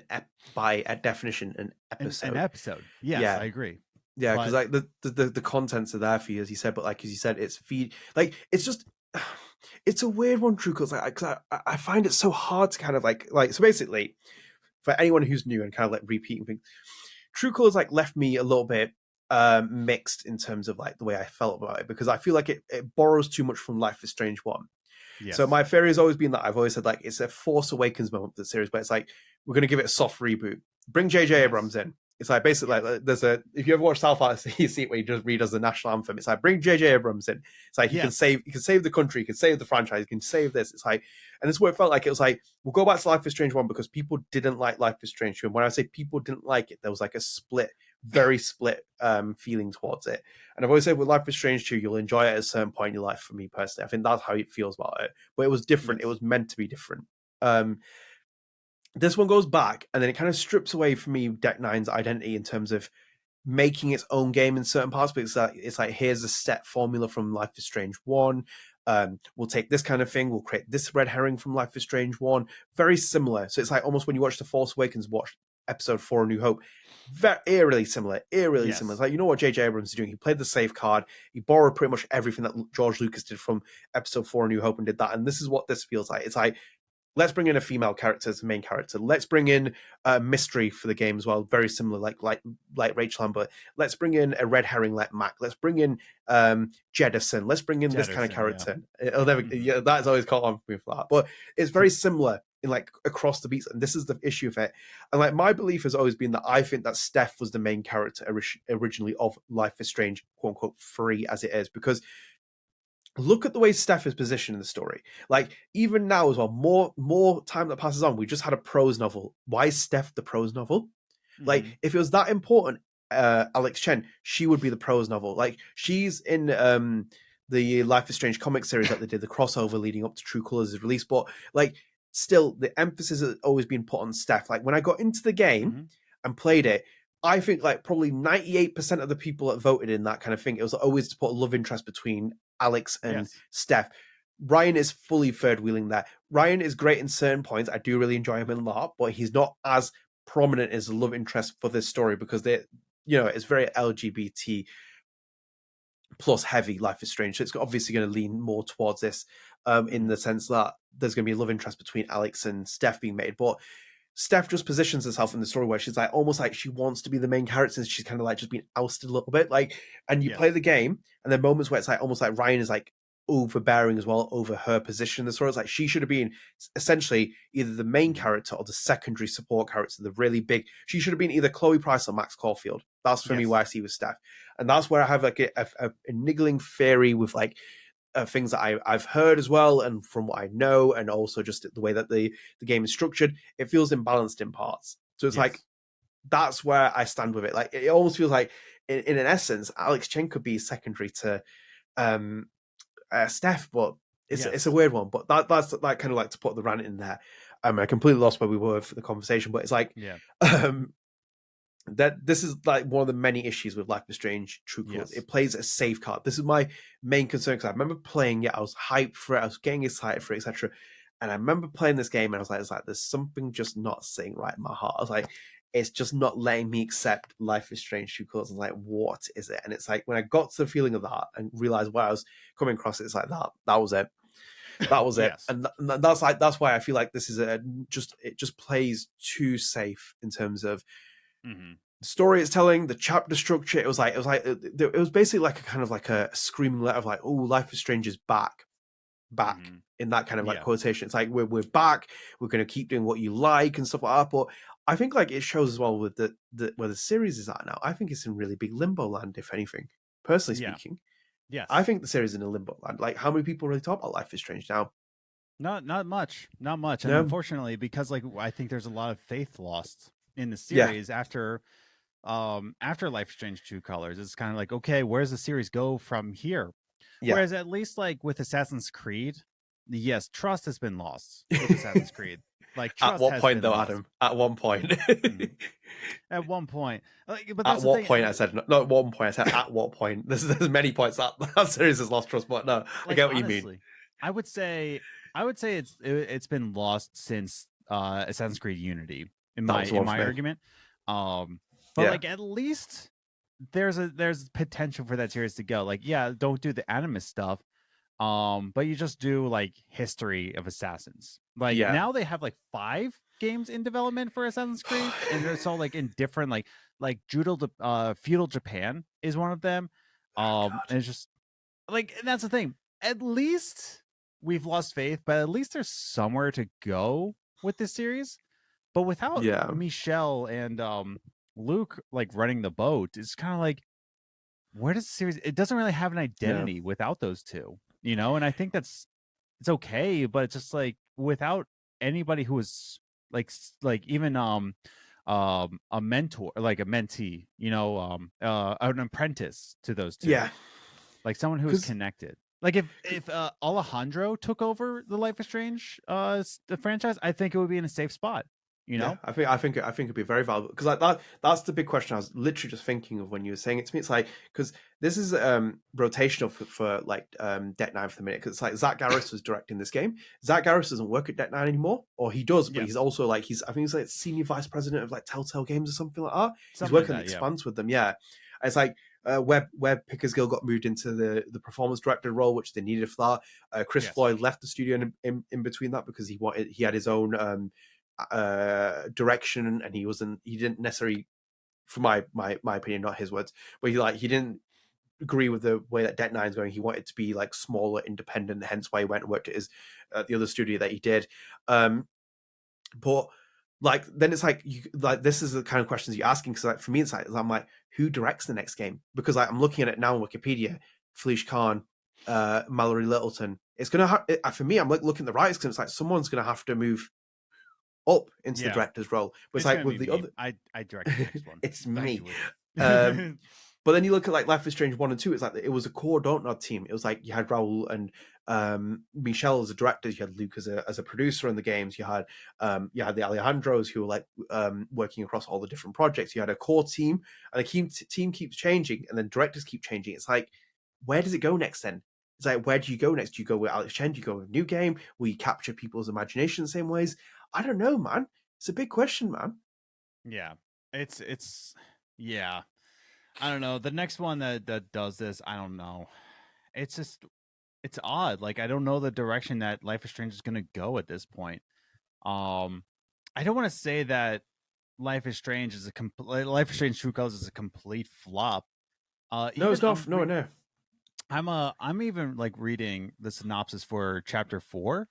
by definition an episode. An episode, yes, I agree. Yeah, because like the contents are there for you, as you said, but like as you said, it's it's just it's a weird one, True Colors. Like, cause I find it so hard to kind of like so basically, for anyone who's new and kind of like repeating things, True Colors like left me a little bit mixed in terms of like the way I felt about it, because I feel like it borrows too much from Life is Strange 1. Yes. So my theory has always been that I've always said like it's a Force Awakens moment for the series, but it's like we're going to give it a soft reboot. Bring J.J. Abrams in. It's like basically like there's if you ever watch South Park, you see it where he just read as the national anthem. It's like bring J.J. Abrams in. It's like he can save the country, he can save the franchise, he can save this. It's like, and this is what it felt like. It was like we'll go back to Life is Strange 1 because people didn't like Life is Strange 2. And when I say people didn't like it, there was like a very split feeling towards it. And I've always said with Life is Strange 2, you'll enjoy it at a certain point in your life. For me personally, I think that's how it feels about it. But it was different. Yes. It was meant to be different. This one goes back, and then it kind of strips away from me Deck 9's identity in terms of making its own game in certain parts. But it's like here's a set formula from Life is Strange 1. We'll take this kind of thing. We'll create this red herring from Life is Strange 1. Very similar. So it's like almost when you watch The Force Awakens, watch episode 4 A New Hope. Very eerily similar. Similar. It's like, you know what J.J. Abrams is doing? He played the safe card. He borrowed pretty much everything that George Lucas did from episode 4 A New Hope and did that. And this is what this feels like. It's like, let's bring in a female character as the main character. Let's bring in mystery for the game as well. Very similar, like Rachel Amber. Let's bring in a red herring like Mac. Let's bring in Jedison. Let's bring in this kind of character. Yeah. It'll never. Yeah, that's always caught on for me for that. But it's very similar in like across the beats, and this is the issue of it. And like my belief has always been that I think that Steph was the main character originally of Life is Strange, quote unquote, 3 as it is, because look at the way Steph is positioned in the story. Like even now as well, more time that passes on, we just had a prose novel. Why is Steph the prose novel? Mm-hmm. Like if it was that important, Alex Chen, she would be the prose novel. Like she's in the Life is Strange comic series that they did, the crossover leading up to True Colors' release. But like, still, the emphasis has always been put on Steph. Like when I got into the game and played it, I think like probably 98% of the people that voted in that kind of thing, it was always to put a love interest between Alex and Steph. Ryan is fully third wheeling there. Ryan is great in certain points. I do really enjoy him a lot, but he's not as prominent as a love interest for this story because it's very LGBT plus heavy. Life is Strange, so it's obviously going to lean more towards this in the sense that there's going to be a love interest between Alex and Steph being made. But Steph just positions herself in the story where she's like almost like she wants to be the main character and she's kind of like just being ousted a little bit. Like, and you play the game and there are moments where it's like almost like Ryan is like overbearing as well over her position in the story. It's like she should have been essentially either the main character or the secondary support character, the really big. She should have been either Chloe Price or Max Caulfield. That's for me where I see with Steph. And that's where I have like a niggling theory with like things that I've heard as well, and from what I know, and also just the way that the game is structured, it feels imbalanced in parts. So it's like that's where I stand with it. Like it almost feels like, in an essence, Alex Chen could be secondary to Steph, but it's a weird one. But that's like kind of like to put the rant in there. I completely lost where we were for the conversation, but it's like that this is like one of the many issues with Life is Strange True Colors. It plays a safe card. This is my main concern because I remember playing it, I was hyped for it, I was getting excited for it, etc. And I remember playing this game and I was like, there's something just not sitting right in my heart. I was like, it's just not letting me accept Life is Strange True Colors. I was like, what is it? And it's like when I got to the feeling of that and realized where I was coming across, it's like that was it. That was it. And that's why I feel like this is it just plays too safe in terms of the story it's telling, the chapter structure. It was basically like a kind of like a screaming letter of like, oh, Life is Strange is back in that kind of like quotation. It's like we're back, we're going to keep doing what you like and stuff like that. But I think like it shows as well with the where the series is at now. I think it's in really big limbo land, if anything. Personally speaking, I think the series is in a limbo land. Like, how many people really talk about Life is Strange now? Not much, and unfortunately, because like I think there's a lot of faith lost in the series after Life is Strange True Colors. It's kind of like, okay, where's the series go from here? Whereas at least like with Assassin's Creed, yes, trust has been lost with Assassin's Creed. Like, at what point though, lost. Adam? At one point. At one point. But that's at what point I said not at one point. I said at what point. There's many points that series has lost trust, but no, like, I get what honestly, you mean. I would say it's been lost since Assassin's Creed Unity in my argument. But like at least there's potential for that series to go. Like, don't do the Animus stuff. But you just do like history of assassins. Like now they have like 5 games in development for Assassin's Creed, and it's all like in different like feudal Japan is one of them. And it's just like, and that's the thing. At least we've lost faith, but at least there's somewhere to go with this series. But without Michelle and Luke like running the boat, it's kind of like, where does the series? It doesn't really have an identity without those two. And I think it's okay, but it's just like without anybody who is like even a mentor, like a mentee, an apprentice to those two, like someone who is connected. Like if Alejandro took over the Life is Strange the franchise, I think it would be in a safe spot. I think it'd be very valuable because like that's the big question I was literally just thinking of when you were saying it to me. It's like, because this is rotational for like Deck 9 for the minute, because it's like Zach Garris was directing this game. Zach Garris doesn't work at Deck 9 anymore, or he does, but he's also like I think he's like senior vice president of like Telltale Games or something like that. He's working on Expanse with them. It's like Web Pickers Guild got moved into the performance director role, which they needed for that. Chris Floyd left the studio in between that because he had his own direction, and he didn't necessarily, for my opinion, not his words, but he didn't agree with the way that Deck 9 is going. He wanted to be like smaller, independent, hence why he went and worked at his the other studio that he did. But like then it's like this is the kind of questions you're asking, because like for me it's like I'm like, who directs the next game? Because like I'm looking at it now on Wikipedia, Felicia Khan, Mallory Littleton. It's gonna have for me. I'm like looking at the writers, because it's like someone's gonna have to move up into the director's role. But it's like with the other, I directed the next one. It's me. But then you look at like Life is Strange 1 and 2, it's like it was a core Dontnod team. It was like you had Raul and Michelle as a director, you had Luke as a producer in the games, you had the Alejandros who were like working across all the different projects. You had a core team, and the team keeps changing, and then directors keep changing. It's like, where does it go next then? It's like, where do you go next? Do you go with Alex Chen? Do you go with a new game? Will you capture people's imagination the same ways? I don't know, man. It's a big question, man. Yeah. It's yeah. I don't know. The next one that does this, I don't know. It's just it's odd. Like I don't know the direction that Life is Strange is going to go at this point. I don't want to say that Life is Strange is Life is Strange True Colors is a complete flop. No, it's not. No. I'm even like reading the synopsis for chapter 4,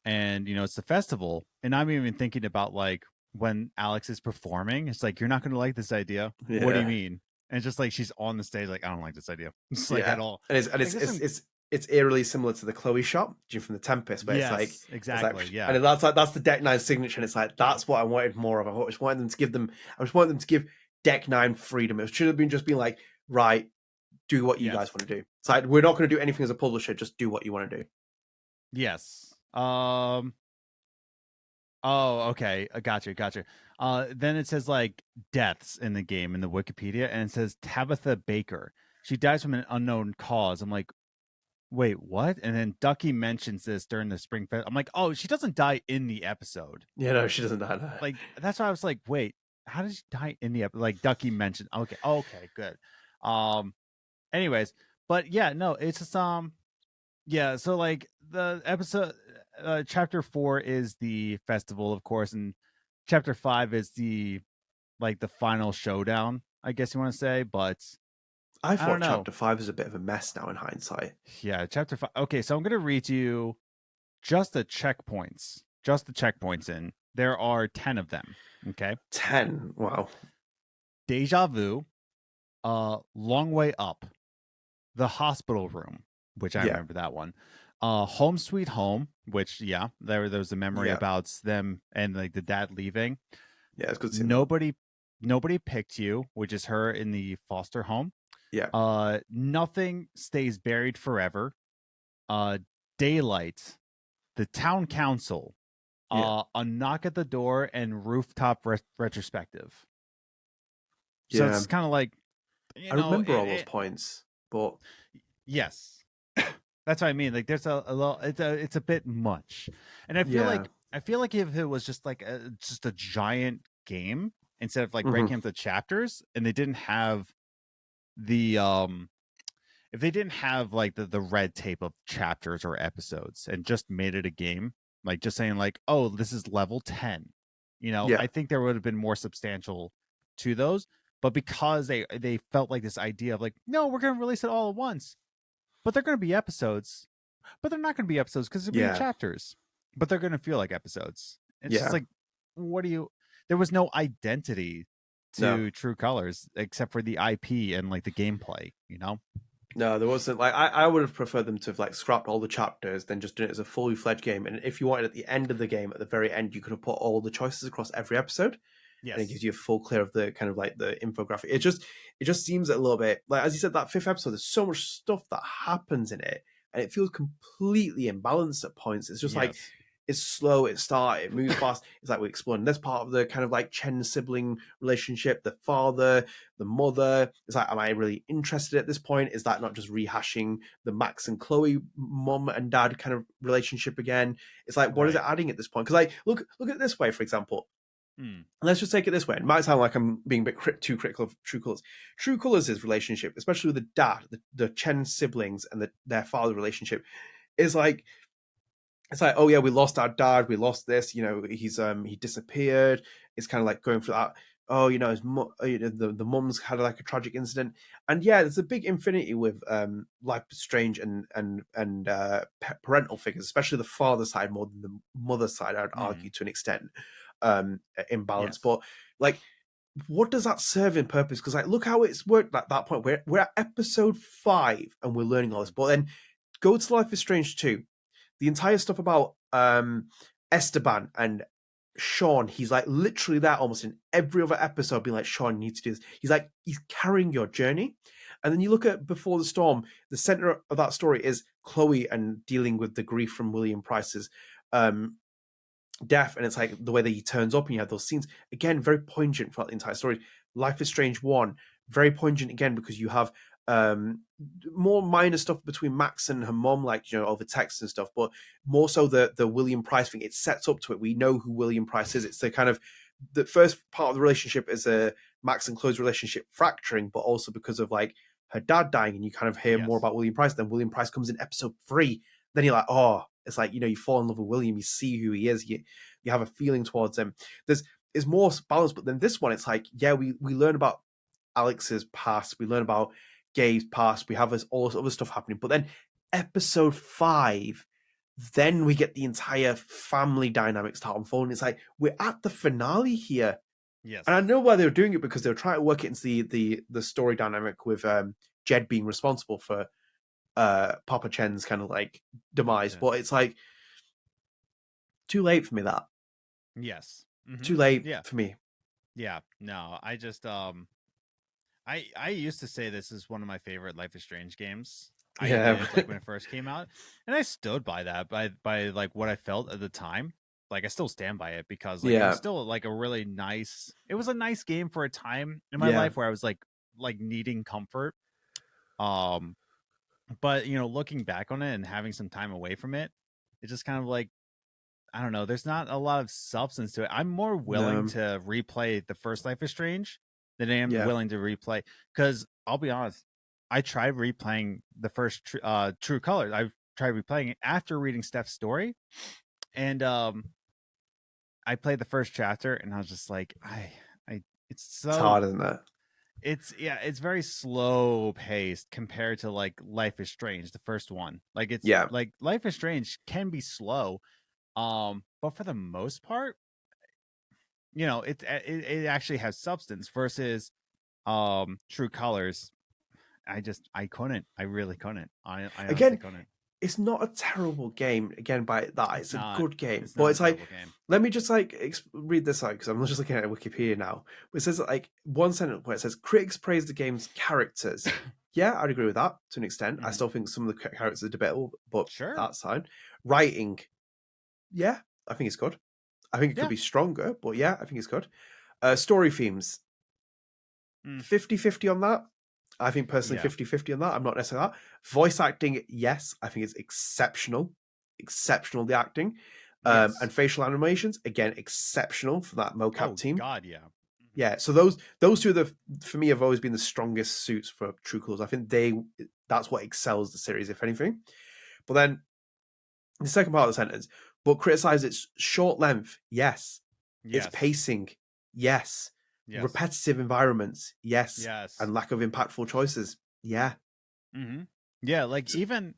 and it's the festival, and I'm even thinking about like when Alex is performing, it's like, you're not going to like this idea. Yeah. What do you mean? And it's just like she's on the stage like, I don't like this idea. It's like at all. And it's eerily similar to the Chloe shot from the Tempest, where it's like exactly, it's like, yeah. And that's the Deck 9 signature, and it's like that's what I wanted more of. I just wanted them to give Deck 9 freedom. It should have been like, right, do what you guys want to do. It's like, we're not going to do anything as a publisher, just do what you want to do. Yes. Oh, okay. Gotcha. Then it says like deaths in the game in the Wikipedia, and it says Tabitha Baker. She dies from an unknown cause. I'm like, wait, what? And then Ducky mentions this during the Spring Fest. I'm like, oh, she doesn't die in the episode. Yeah, no, she doesn't die. Like that's why I was like, wait, how did she die in the episode? Like Ducky mentioned. Okay, good. Anyways, but yeah, no, it's just yeah. So like the episode. Chapter 4 is the festival, of course, and chapter 5 is the final showdown, I guess you want to say. But I thought chapter 5 is a bit of a mess now in hindsight. Yeah, chapter 5. Okay, so I'm going to read you just the checkpoints. In there are 10 of them. Okay, 10. Wow. Deja Vu, Long Way Up, the Hospital Room, which I remember that one. Home Sweet Home, which there was a memory about them and like the dad leaving. Yeah, it's good to see. Nobody Picked You, which is her in the foster home. Yeah. Nothing Stays Buried Forever. Daylight, the Town Council, A Knock at the Door, and Rooftop Retrospective. So it's kind of like, I remember all those points, but yes. That's what I mean. Like, there's a little. It's a bit much, and I feel like if it was just like just a giant game instead of like breaking into chapters, and they didn't have the if they didn't have like the red tape of chapters or episodes and just made it a game, like just saying like, oh, this is level 10, I think there would have been more substantial to those. But because they felt like this idea of like, no, we're gonna release it all at once. But they're going to be episodes. But they're not going to be episodes because they're be chapters. But they're going to feel like episodes. It's just like, there was no identity to True Colors except for the IP and like the gameplay, No, there wasn't. Like, I would have preferred them to have like scrapped all the chapters, then just done it as a fully fledged game. And if you wanted at the end of the game, at the very end, you could have put all the choices across every episode. Yes. And it gives you a full clear of the kind of like the infographic. It just seems a little bit like, as you said, that 5th episode, there's so much stuff that happens in it, and it feels completely imbalanced at points. It's just like, it's slow, it moves fast. It's like we're exploring this part of the kind of like Chen sibling relationship, the father, the mother. It's like, am I really interested at this point? Is that not just rehashing the Max and Chloe mom and dad kind of relationship again? It's like, what is it adding at this point? Because like, look at it this way, for example. Let's just take it this way. It might sound like I'm being a bit too critical of True Colors. True Colors' relationship, especially with the dad, the Chen siblings, and their father relationship, is like, it's like, oh yeah, we lost our dad, we lost this. He's he disappeared. It's kind of like going through that. Oh, his the mum's had like a tragic incident, and there's a big infinity with Life is Strange and parental figures, especially the father side more than the mother side. I'd argue to an extent. Imbalance, but like, what does that serve in purpose? Because like, look how it's worked at that point. We're at episode 5 and we're learning all this, but then go to Life is Strange 2. The entire stuff about Esteban and Sean, he's like literally there almost in every other episode, being like, Sean, you need to do this. He's carrying your journey. And then you look at Before the Storm, the center of that story is Chloe and dealing with the grief from William Price's death. And it's like the way that he turns up and you have those scenes. Again, very poignant throughout the entire story. Life is Strange 1, very poignant again, because you have more minor stuff between Max and her mom, like, you know, over text and stuff, but more so the William Price thing. It sets up to it. We know who William Price is. It's the kind of the first part of the relationship is a Max and Chloe's relationship fracturing, but also because of like her dad dying, and you kind of hear more about William Price. Then William Price comes in episode 3. Then you're like, oh, it's like, you know, you fall in love with William, you see who he is, you have a feeling towards him. There's more balance, but then this one, it's like, yeah, we learn about Alex's past, we learn about Gabe's past, we have all this other stuff happening. But then episode 5, then we get the entire family dynamic start unfolding. It's like we're at the finale here. Yes. And I know why they were doing it, because they were trying to work it into the story dynamic with Jed being responsible for Papa Chen's kind of like demise. Yeah. But it's like too late for me, that. Yes. Mm-hmm. Too late for me. Yeah. No, I just I used to say this is one of my favorite Life is Strange games. I did, like when it first came out, and I stood by that, by like what I felt at the time. Like I still stand by it, because like it was still like a really nice. It was a nice game for a time in my life where I was like needing comfort. But you know, looking back on it and having some time away from it, it's just kind of like, I don't know. There's not a lot of substance to it. I'm more willing to replay the first Life is Strange than I am willing to replay, because I'll be honest, I tried replaying the first True Colors. I tried replaying it after reading Steph's story, and I played the first chapter, and I was just like, it's hard, isn't it? It's very slow paced compared to like Life is Strange, the first one. Like it's like Life is Strange can be slow, but for the most part, you know, it actually has substance, versus True Colors. I couldn't. I really couldn't. I honestly couldn't. It's not a terrible game. Again, by that, it's a good game. But it's like, let me just like read this out, because I'm just looking at Wikipedia now. It says like one sentence where it says critics praise the game's characters. Yeah, I'd agree with that to an extent. I still think some of the characters are debatable, but that's fine. Writing, yeah, I think it's good. I think it could be stronger, but yeah, I think it's good. Story themes, 50-50 on that. I think personally 50-50 on that. I'm not necessarily that. Voice acting, yes, I think it's exceptional. Exceptional, the acting. And facial animations, again, exceptional for that mocap team. God, yeah. Yeah, so those two, for me, have always been the strongest suits for True Colors. I think that's what excels the series, if anything. But then, the second part of the sentence, but criticize its short length, yes. Its pacing, yes. Repetitive environments, yes, and lack of impactful choices, yeah. Like even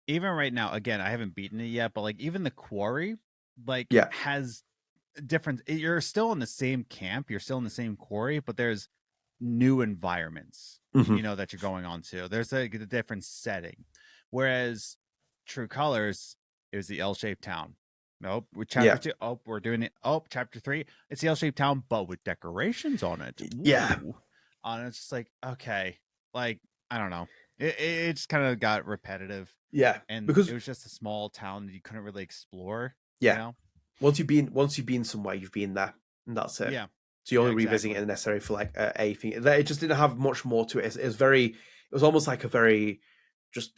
right now, again, I haven't beaten it yet, but like even the quarry, like has different. You're still in the same camp, you're still in the same quarry, but there's new environments, you know, that you're going on to. There's a different setting, whereas True Colors, it was the L-shaped town. Nope. With chapter 2. Oh, we're doing it. Oh, chapter 3. It's the L-shaped town, but with decorations on it. Ooh. Yeah. And it's just like, okay. Like, I don't know. It just kind of got repetitive. Yeah. And because it was just a small town that you couldn't really explore. Yeah. You know? Once you've been somewhere, you've been there. And that's it. Yeah. So you're only revisiting it necessary for like a thing. It just didn't have much more to it. It was almost like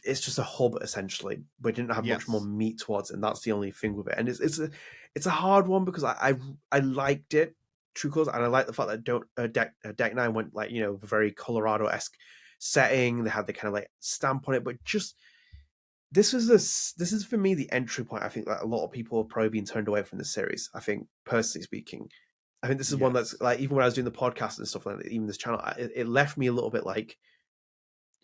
it's just a hub essentially, but it didn't have much more meat towards it, and that's the only thing with it. And it's a hard one, because I liked it, True Colors, and I like the fact that Deck 9 went like, you know, a very Colorado-esque setting. They had the kind of like stamp on it, but just this is for me the entry point. I think that a lot of people have probably been turned away from the series. I think, personally speaking, I think this is one that's like, even when I was doing the podcast and stuff like that, even this channel, it left me a little bit like,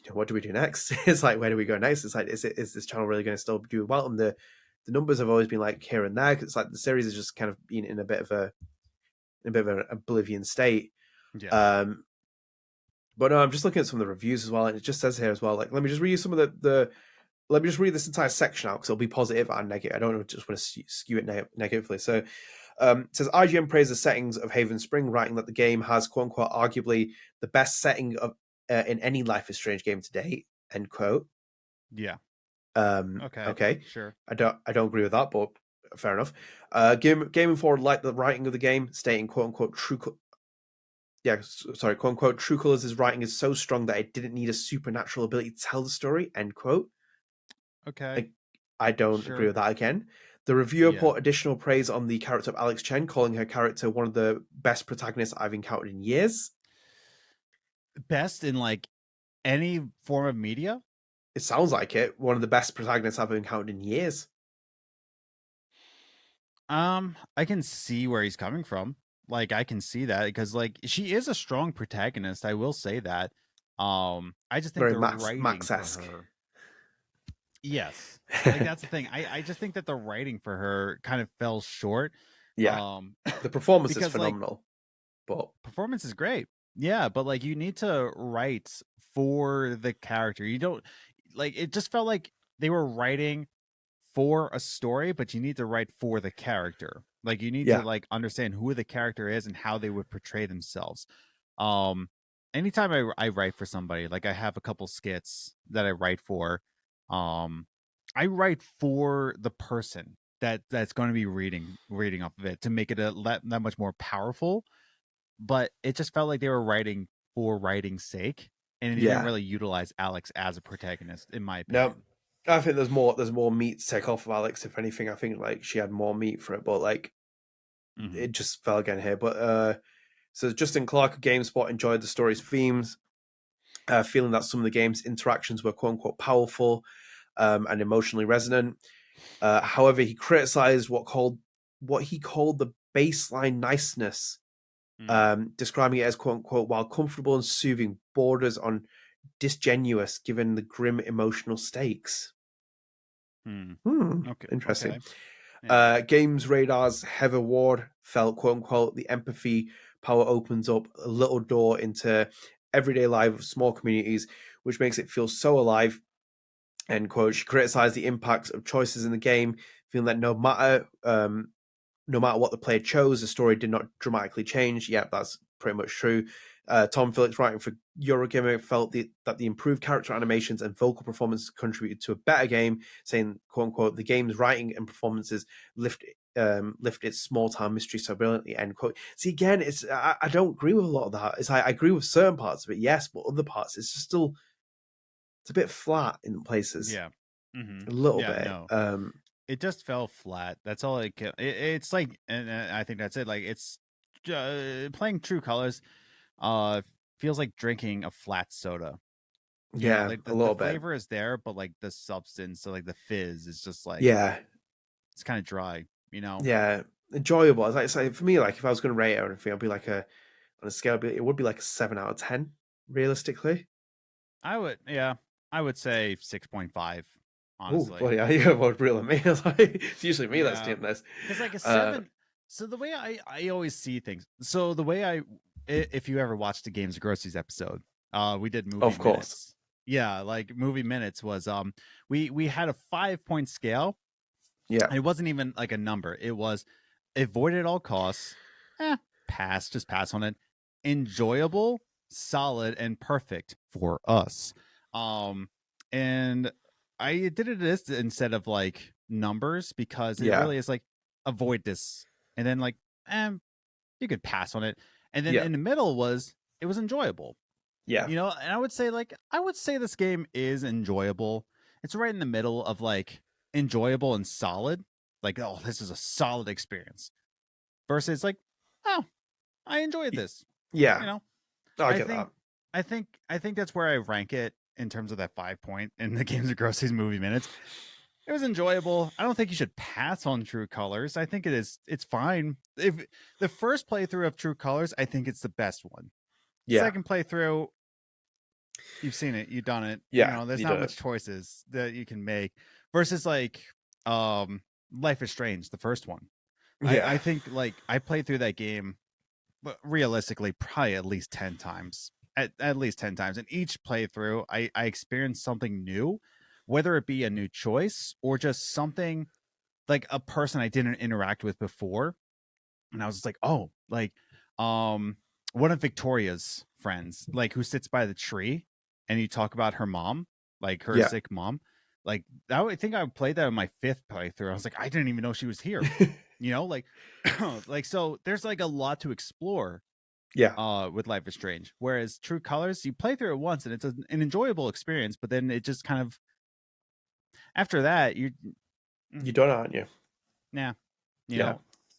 you know, what do we do next? It's like, where do we go next? It's like, is this channel really going to still do well? And the numbers have always been like here and there, because it's like the series has just kind of been in a bit of an oblivion state. But no, I'm just looking at some of the reviews as well, and it just says here as well, like, let me just read you some of let me just read this entire section out, because it'll be positive and negative. I don't just want to skew it negatively. So It says IGN praised the settings of Haven Spring, writing that the game has "quote unquote" arguably the best setting of in any Life is Strange game to date. End quote. Yeah. Okay. Okay. Sure. I don't agree with that, but fair enough. Game Informer liked the writing of the game, stating "quote unquote" quote unquote, True Colors' writing is so strong that it didn't need a supernatural ability to tell the story, end quote. Okay. I don't agree Sure. with that again. The reviewer Yeah. put additional praise on the character of Alex Chen, calling her character one of the best protagonists I've encountered in years. Best in like any form of media? It sounds like it. One of the best protagonists I've encountered in years. I can see where he's coming from. Like I can see that because like she is a strong protagonist. I will say that. I just think Very the writing for Max-esque. her. Yes. Like that's the thing. I just think that the writing for her kind of fell short. Yeah. The performance is because like phenomenal. But performance is great. Yeah, but like you need to write for the character. You don't like it just felt like they were writing for a story, but you need to write for the character. Like you need to yeah. like understand who the character is and how they would portray themselves. Um Anytime I write for somebody, like I have a couple skits that I write for, um I write for the person that's going to be reading off of it to make it that much more powerful. But it just felt like they were writing for writing's sake, and they didn't Yeah. really utilize Alex as a protagonist, in my No. opinion. I think there's more meat to take off of Alex, if anything. I think like she had more meat for it, but like Mm-hmm. it just fell again here. But so Justin Clark of GameSpot enjoyed the story's themes, feeling that some of the game's interactions were "quote unquote" powerful and emotionally resonant. However, he criticized what he called the baseline niceness, describing it as "quote unquote" while comfortable and soothing, borders on disingenuous given the grim emotional stakes. Okay. Interesting. Okay. Yeah. Games Radar's Heather Ward felt "quote unquote" the empathy power opens up a little door into everyday life of small communities, which makes it feel so alive. End quote. She criticized the impacts of choices in the game, feeling that no matter what the player chose, the story did not dramatically change. Yeah, that's pretty much true. Tom Phillips, writing for Eurogamer, felt that the improved character animations and vocal performance contributed to a better game, saying, "quote unquote," the game's writing and performances lift its small town mystery so brilliantly. End quote. See, again, I don't agree with a lot of that. I agree with certain parts of it, yes, but other parts it's just still it's a bit flat in places, Yeah. Mm-hmm. a little Yeah. bit. No, it just fell flat. That's all it's like, and I think that's it. Like it's playing True Colors. Uh, Feels like drinking a flat soda. You know, Yeah, like a the little bit. flavor is there, but like the substance, so like the fizz is just like Yeah, it's kind of dry. You know. yeah, enjoyable. It's like so for me, like if I was going to rate it or anything, I'd be like on a scale, it would be like a 7 out of 10, realistically. Yeah, I would say 6.5, Oh, honestly. bloody hell, you have more real than me. It's usually me that's Yeah, doing this. because like a Uh, 7. So the way I always see things. So the way if you ever watched the Games of Groceries episode, we did movie of course. minutes. Yeah, like movie minutes was we had a 5-point scale. Yeah, It wasn't even like a number. It was avoid at all costs. Pass, just pass on it. Enjoyable, solid, and perfect for us. Um, and I did it as instead of like numbers because it yeah, really is like avoid this, and then like you could pass on it, and then yeah, in the middle was it was enjoyable. yeah, You know, and I would say this game is enjoyable. It's right in the middle of like enjoyable and solid. Like, oh, this is a solid experience. Versus like, oh, I enjoyed this. yeah. You know, Oh, I I get think that. I think that's where I rank it in terms of that 5 point in the Games of Groceries movie minutes. It was enjoyable. I don't think you should pass on True Colors. I think it's fine. If the first playthrough of True Colors, I think it's the best one. Yeah, Second playthrough, you've seen it, you've done it. You yeah, know, there's you not did it. much choices that you can make versus like Life is Strange, the first one. Yeah, I think like I played through that game, but realistically, probably at least 10 times. At least 10 times. And each playthrough, I experienced something new, whether it be a new choice or just something like a person I didn't interact with before. and I was just like, oh, like one of Victoria's friends, like who sits by the tree, and you talk about her mom, like her Yeah. sick mom, like that. I think I played that in my 5th playthrough. I was like, I didn't even know she was here, like, like so. There's like a lot to explore Yeah. with Life is Strange. Whereas True Colors, you play through it once and it's an enjoyable experience, but then it just kind of after that you're done, aren't you? yeah, Yeah.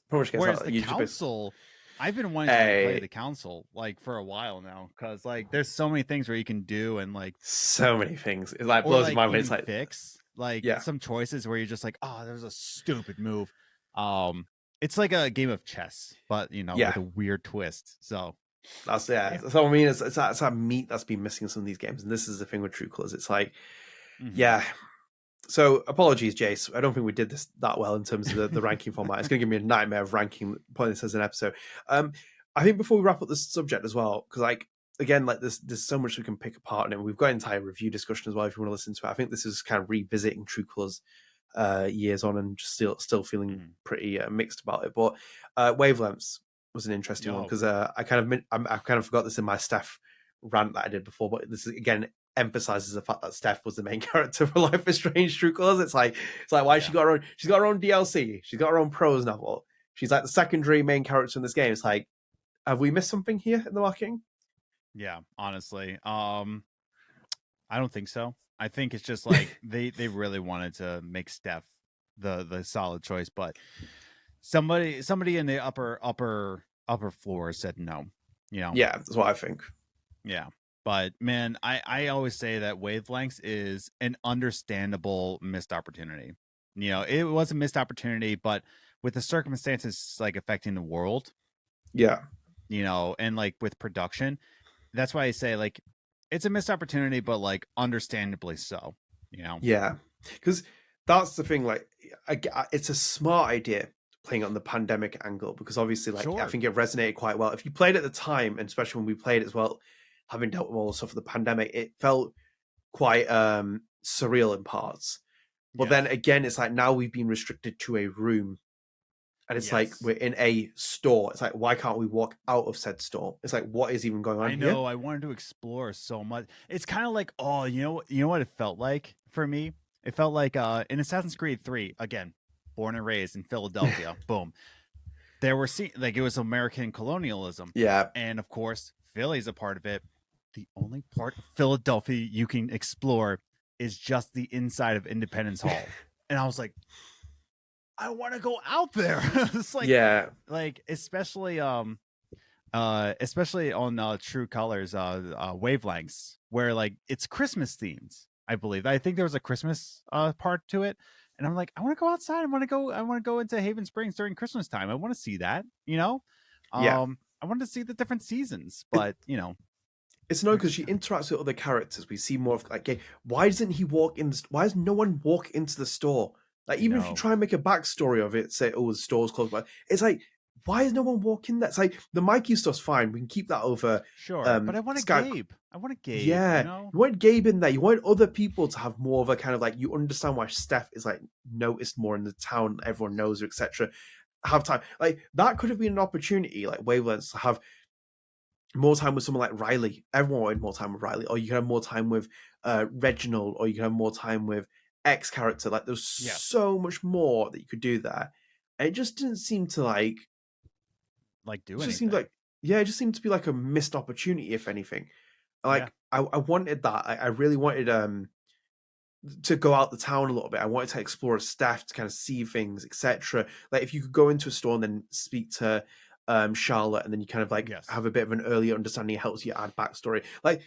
Pretty much gets Whereas out. the You just council, I've been wanting to replay the council like for a while now, because like there's so many things where you can do, and like so many things. It like or blows like my mind. even It's like fix like yeah. some choices where you're just like, oh, that was a stupid move. It's like a game of chess, but with a weird twist. So that's so I mean it's that meat that's been missing in some of these games, and this is the thing with True Colors. It's like yeah. So apologies, Jace. I don't think we did this that well in terms of the ranking format. It's going to give me a nightmare of ranking, putting this as an episode. I think before we wrap up this subject as well, because like again, like there's so much we can pick apart in it. We've got an entire review discussion as well if you want to listen to it. I think this is kind of revisiting True Colors years on and just still feeling pretty mixed about it. But Wavelengths was an interesting one because I kind of forgot this in my Steph rant that I did before, but this is again emphasizes the fact that Steph was the main character for Life is Strange True Colors. It's like why she's got her own DLC, she's got her own prose novel. She's like the secondary main character in this game. It's like, have we missed something here in the marketing? Yeah, honestly, I don't think so. I think it's just like they really wanted to make Steph the solid choice, but somebody in the upper floor said no. Yeah, that's what I think. Yeah. But man, I always say that Wavelengths is an understandable missed opportunity. It was a missed opportunity, but with the circumstances like affecting the world, yeah, and like with production, that's why I say like it's a missed opportunity, but like understandably so. Yeah, because that's the thing. Like, it's a smart idea playing on the pandemic angle because obviously, like, I think it resonated quite well. If you played at the time, and especially when we played as well, having dealt with all the stuff of the pandemic, it felt quite surreal in parts. But then again, it's like now we've been restricted to a room, and it's like we're in a store. It's like, why can't we walk out of said store? It's like, what is even going on here? I know. I wanted to explore so much. It's kind of like, oh, you know what it felt like for me? It felt like in Assassin's Creed 3, again, born and raised in Philadelphia. Boom. There were like it was American colonialism. Yeah. And of course, Philly's a part of it. The only part of Philadelphia you can explore is just the inside of Independence Hall. And I was like, I want to go out there. It's like, like especially on True Colors, Wavelengths, where like it's Christmas themes. I believe. I think there was a Christmas part to it, and I'm like, I want to go outside. I want to go into Haven Springs during Christmas time. I want to see that. I wanted to see the different seasons, but it's no because she interacts with other characters. We see more of like, why doesn't he walk in? Why does no one walk into the store? Like, even if you try and make a backstory of it, say, oh, the store's closed, but it's like, why is no one walking there? It's like the Mikey stuff's fine. We can keep that over. Sure, but I want Gabe. I want a Gabe. Yeah, you want Gabe in there. You want other people to have more of a kind of like, you understand why Steph is like noticed more in the town. Everyone knows her, etc. Have time like that could have been an opportunity, like Wavelengths, to have more time with someone like Riley. Everyone wanted more time with Riley, or you can have more time with Reginald, or you can have more time with X character. Like there's so much more that you could do there. And it just didn't seem to like do it. Just seemed like it just seemed to be like a missed opportunity, if anything. Like I wanted that. I really wanted to go out the town a little bit. I wanted to explore Steph to kind of see things, etc. Like if you could go into a store and then speak to Charlotte, and then you kind of like have a bit of an earlier understanding. It helps you add backstory. Like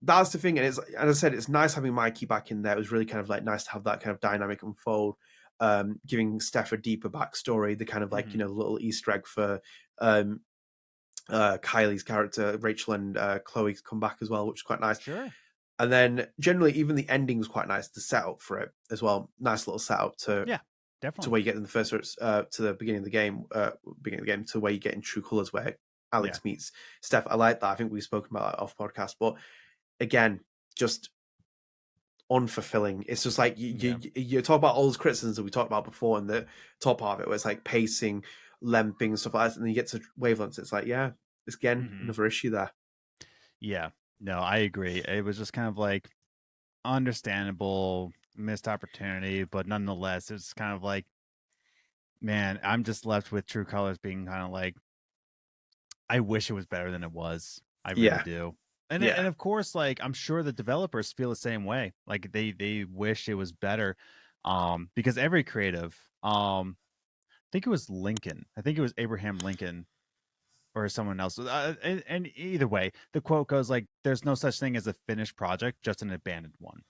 that's the thing, and it's, as I said, it's nice having Mikey back in there. It was really kind of like nice to have that kind of dynamic unfold, giving Steph a deeper backstory. The kind of like little Easter egg for Kylie's character, Rachel and Chloe come back as well, which is quite nice. Sure. And then generally, even the ending was quite nice. The setup for it as well, nice little setup to definitely to where you get in the first to the beginning of the game, to where you get in True Colors, where Alex meets Steph. I like that. I think we've spoken about that off podcast, but again, just unfulfilling. It's just like you talk about all those criticisms that we talked about before in the top part of it, where it's like pacing, length and stuff like that, and then you get to Wavelengths, it's like, yeah, it's again another issue there. Yeah, no, I agree. It was just kind of like understandable missed opportunity, but nonetheless, it's kind of like, man, I'm just left with True Colors being kind of like, I wish it was better than it was. I really do. And of course, like, I'm sure the developers feel the same way. Like they wish it was better. Because every creative, I think it was Lincoln. I think it was Abraham Lincoln or someone else. And either way, the quote goes like, "There's no such thing as a finished project, just an abandoned one."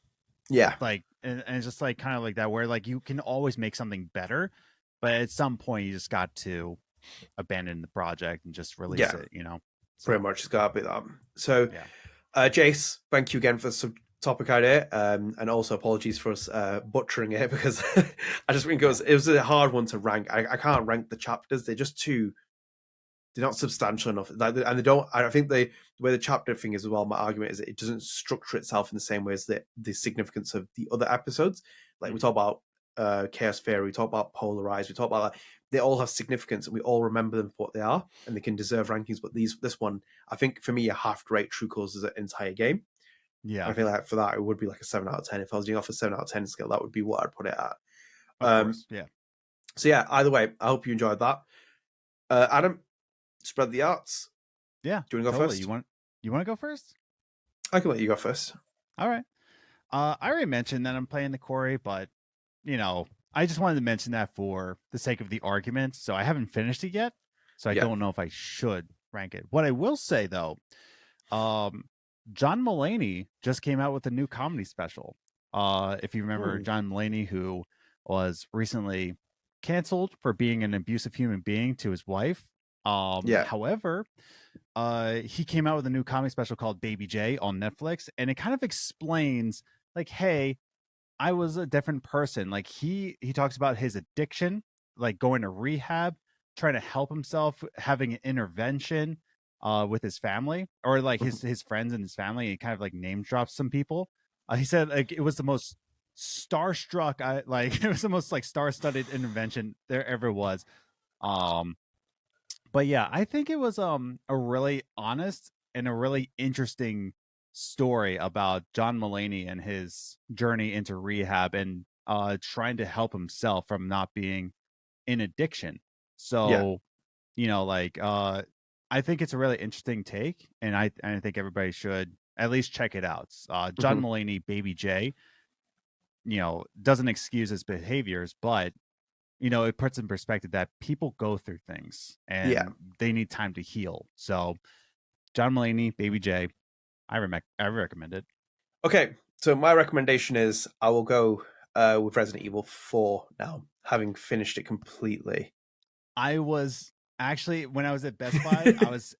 Yeah. Like, and it's just like kind of like that, where like you can always make something better, but at some point you just got to abandon the project and just release it. You know, pretty much it's gotta be that. So, Jace, thank you again for some topic idea, and also apologies for us butchering it because I just think it was a hard one to rank. I can't rank the chapters; they're just too. They're not substantial enough, and they don't. I think the way the chapter thing is as well. My argument is that it doesn't structure itself in the same way as the significance of the other episodes. Like we talk about Chaos Theory, we talk about Polarized, we talk about that. They all have significance, and we all remember them for what they are, and they can deserve rankings. But this one, I think for me, you have to rate True Colors as an entire game. Yeah, I feel like for that, it would be like a 7 out of 10. If I was doing off a 7 out of 10 scale, that would be what I'd put it at. Of course, yeah. So yeah, either way, I hope you enjoyed that. Adam, spread the arts. Yeah. Do you want to go first? You want to go first? I can let you go first. All right. I already mentioned that I'm playing the quarry, but you know, I just wanted to mention that for the sake of the argument. So I haven't finished it yet, so I don't know if I should rank it. What I will say though, John Mulaney just came out with a new comedy special. If you remember John Mulaney, who was recently canceled for being an abusive human being to his wife. However, he came out with a new comedy special called Baby J on Netflix, and it kind of explains like, hey, I was a different person. Like he talks about his addiction, like going to rehab, trying to help himself, having an intervention with his family or like his friends and his family. He kind of like name drops some people. He said like it was the most starstruck, it was the most like star-studded intervention there ever was. But yeah, I think it was a really honest and a really interesting story about John Mulaney and his journey into rehab and trying to help himself from not being in addiction. So, you know, like I think it's a really interesting take, and I think everybody should at least check it out. John Mulaney, Baby J, you know, doesn't excuse his behaviors, but you know, it puts in perspective that people go through things and they need time to heal. So, John Mulaney, Baby J, I recommend it. Okay, so my recommendation is I will go with Resident Evil 4 now, having finished it completely. I was actually when I was at Best Buy,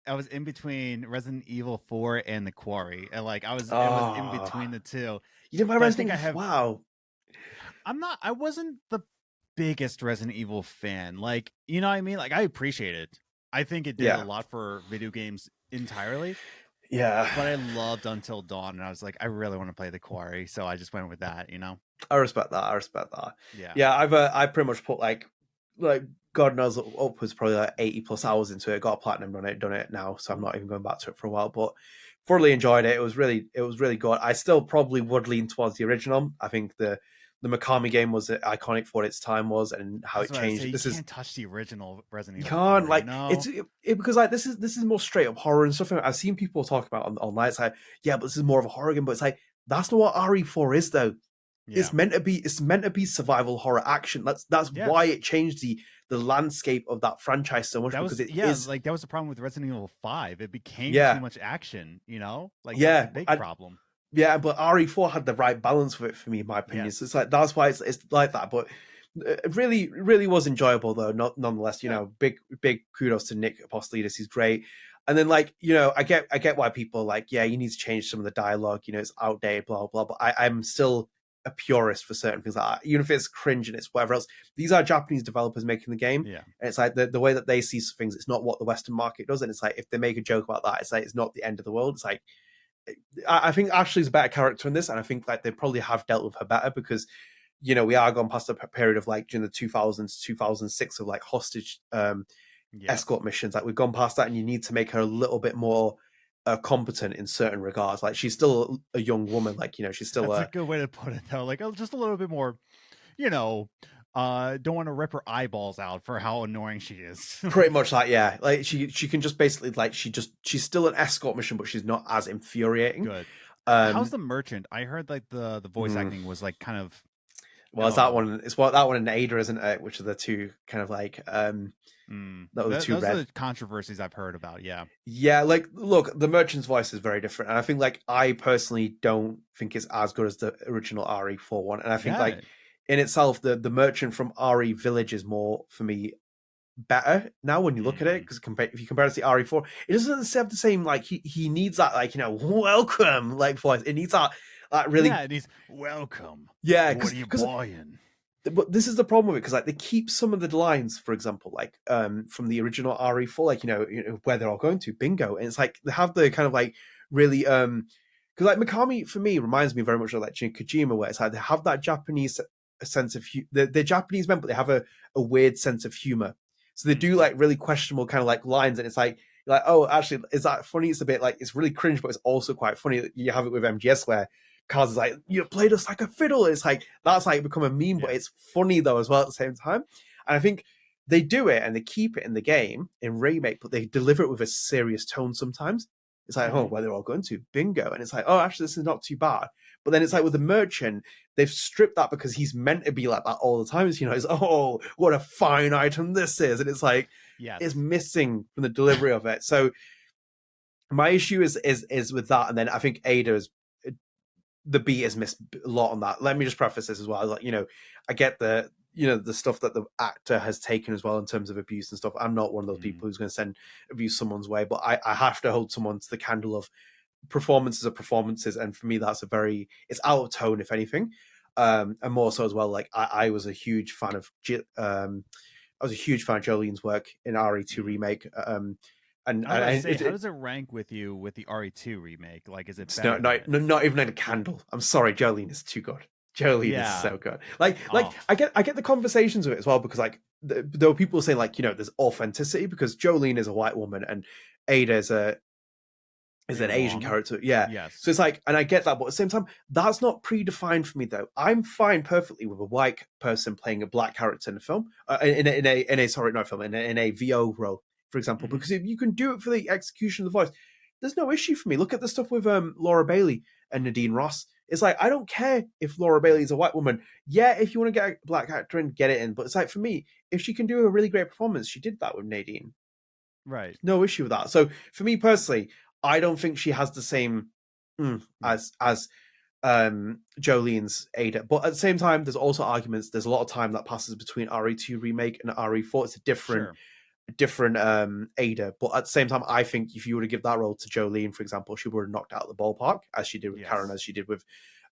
I was in between Resident Evil 4 and The Quarry, and like I was in between the two. You didn't buy Resident Evil? Wow. I wasn't the biggest Resident Evil fan. Like, you know what I mean? Like, I appreciate it. I think it did a lot for video games entirely. Yeah. But I loved Until Dawn, and I was like, I really want to play The Quarry, so I just went with that, you know? I respect that. Yeah, I pretty much put like God knows upwards probably like 80 plus hours into it. Got a platinum done it now, so I'm not even going back to it for a while. But thoroughly enjoyed it. It was really good. I still probably would lean towards the original. I think the Mikami game was iconic for what its time was and how it changed. You can't touch the original Resident Evil. You can't 4, like you know? it's because like this is more straight up horror and stuff. I've seen people talk about online. It's like, yeah, but this is more of a horror game. But it's like that's not what RE4 is though. Yeah. It's meant to be survival horror action. That's why it changed the landscape of that franchise so much. That was like that was the problem with Resident Evil 5. It became too much action. You know, like that's a big problem. Yeah, but RE4 had the right balance with it for me, in my opinion. So it's like that's why it's like that. But it really was enjoyable though. Nonetheless, you know, big kudos to Nick Apostolidis. He's great. And then like, you know, I get why people are like, yeah, you need to change some of the dialogue. You know, it's outdated, blah blah. But I'm still a purist for certain things like that. Even if it's cringe and it's whatever else. These are Japanese developers making the game. Yeah. And it's like the way that they see things, it's not what the Western market does. And it's like if they make a joke about that, it's like it's not the end of the world. It's like I think Ashley's a better character in this, and I think like they probably have dealt with her better because, you know, we are gone past a period of like during the 2000s, 2006 of like hostage escort missions. Like we've gone past that, and you need to make her a little bit more competent in certain regards. Like she's still a young woman. Like she's still. That's a good way to put it, though. Like just a little bit more. Don't want to rip her eyeballs out for how annoying she is. Pretty much like, yeah. Like she can just basically like she's still an escort mission, but she's not as infuriating. Good. How's the merchant? I heard like the voice acting was like kind of. Well, it's that one. It's that one and Ada, isn't it? Which are the two kind of like those are the controversies I've heard about. Yeah. Like, look, the merchant's voice is very different, and I think like I personally don't think it's as good as the original RE4 one, and I think like in itself the merchant from RE Village is more for me better now when you look at it, because if you compare it to the RE4, it doesn't have the same like he needs that like welcome like voice. It needs that really it needs welcome. Yeah, what are you buying? But this is the problem with it, because like they keep some of the lines, for example, like from the original RE4, like where they're all going to bingo, and it's like they have the kind of like really because like Mikami for me reminds me very much of like Kojima, where it's like they have that Japanese sense of they're Japanese men, but they have a weird sense of humor. So they do like really questionable kind of like lines, and it's like oh, actually, is that funny? It's a bit like it's really cringe, but it's also quite funny. You have it with MGS where Kaz is like, you played us like a fiddle. It's like that's like become a meme, but it's funny though as well at the same time. And I think they do it and they keep it in the game in remake, but they deliver it with a serious tone sometimes. It's like, oh, where they're all going to bingo, and it's like, oh, actually, this is not too bad. But then it's like with the merchant, they've stripped that because he's meant to be like that all the time. It's oh, what a fine item this is, and it's like it's missing from the delivery of it. So my issue is with that, and then I think Ada's the beat has missed a lot on that. Let me just preface this as well. Like, I get the the stuff that the actor has taken as well in terms of abuse and stuff. I'm not one of those people who's going to send abuse someone's way, but I have to hold someone to the candle of performances are performances, and for me that's it's out of tone if anything, and more so as well. Like I was a huge fan of Jolene's work in RE2 remake. And how does it rank with you with the RE2 remake? Like, is it better? Not even in a candle. I'm sorry, Jolene is too good. Jolene is so good. Like I get the conversations of it as well, because like there were people saying like there's authenticity because Jolene is a white woman and Ada is an Asian character. Yeah. Yes. So it's like, and I get that, but at the same time, that's not predefined for me though. I'm fine perfectly with a white person playing a black character in a film, in a VO role, for example, because if you can do it for the execution of the voice, there's no issue for me. Look at the stuff with Laura Bailey and Nadine Ross. It's like, I don't care if Laura Bailey is a white woman. Yeah, if you want to get a black actor in, get it in. But it's like, for me, if she can do a really great performance, she did that with Nadine. Right. No issue with that. So for me personally, I don't think she has the same as Jolene's Ada. But at the same time, there's also arguments. There's a lot of time that passes between RE2 remake and RE4. It's a different Ada. But at the same time, I think if you were to give that role to Jolene, for example, she would have knocked out of the ballpark, as she did with Karen, as she did with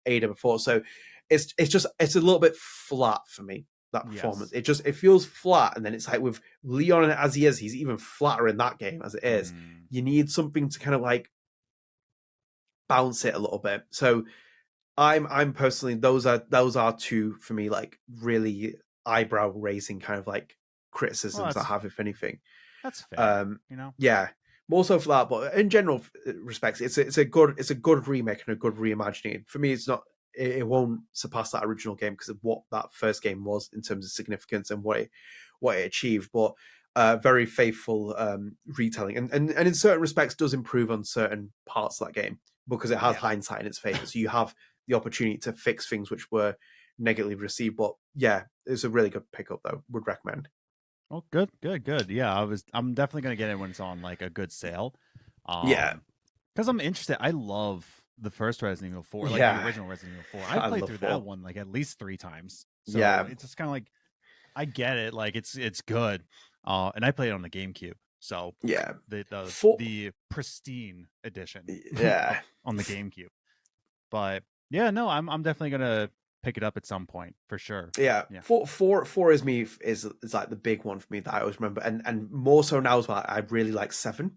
Ada before. So it's a little bit flat for me, that performance. It feels flat, and then it's like with Leon as he is, he's even flatter in that game as it is. You need something to kind of like bounce it a little bit. So I'm personally, those are two for me, like really eyebrow raising kind of like criticisms I have, if anything. That's fair. Yeah, more so for that, but in general respects, it's a good remake and a good reimagining. For me, it's not. It won't surpass that original game because of what that first game was in terms of significance and what it achieved. But very faithful retelling, and in certain respects does improve on certain parts of that game because it has hindsight in its favor. So you have the opportunity to fix things which were negatively received. But yeah, it's a really good pickup though. Would recommend. Oh, good. Yeah, I'm definitely gonna get it when it's on like a good sale. Because I'm interested. I love the first Resident Evil 4, like the original Resident Evil 4. I played through that one like at least 3 times. So it's just kind of like, I get it. Like it's good. And I played it on the GameCube. So the pristine edition. Yeah. On the GameCube. But yeah, no, I'm definitely gonna pick it up at some point for sure. Yeah. 4 is like the big one for me that I always remember, and more so now as well. I really like 7.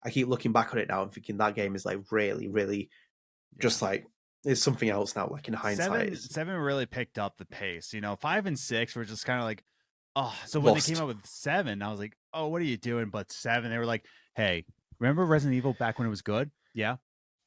I keep looking back on it now and thinking that game is like really, really just like it's something else now. Like in hindsight, 7 really picked up the pace. 5 and 6 were just kind of like, oh. So when they came out with 7, I was like, oh, what are you doing? But 7, they were like, hey, remember Resident Evil back when it was good? Yeah.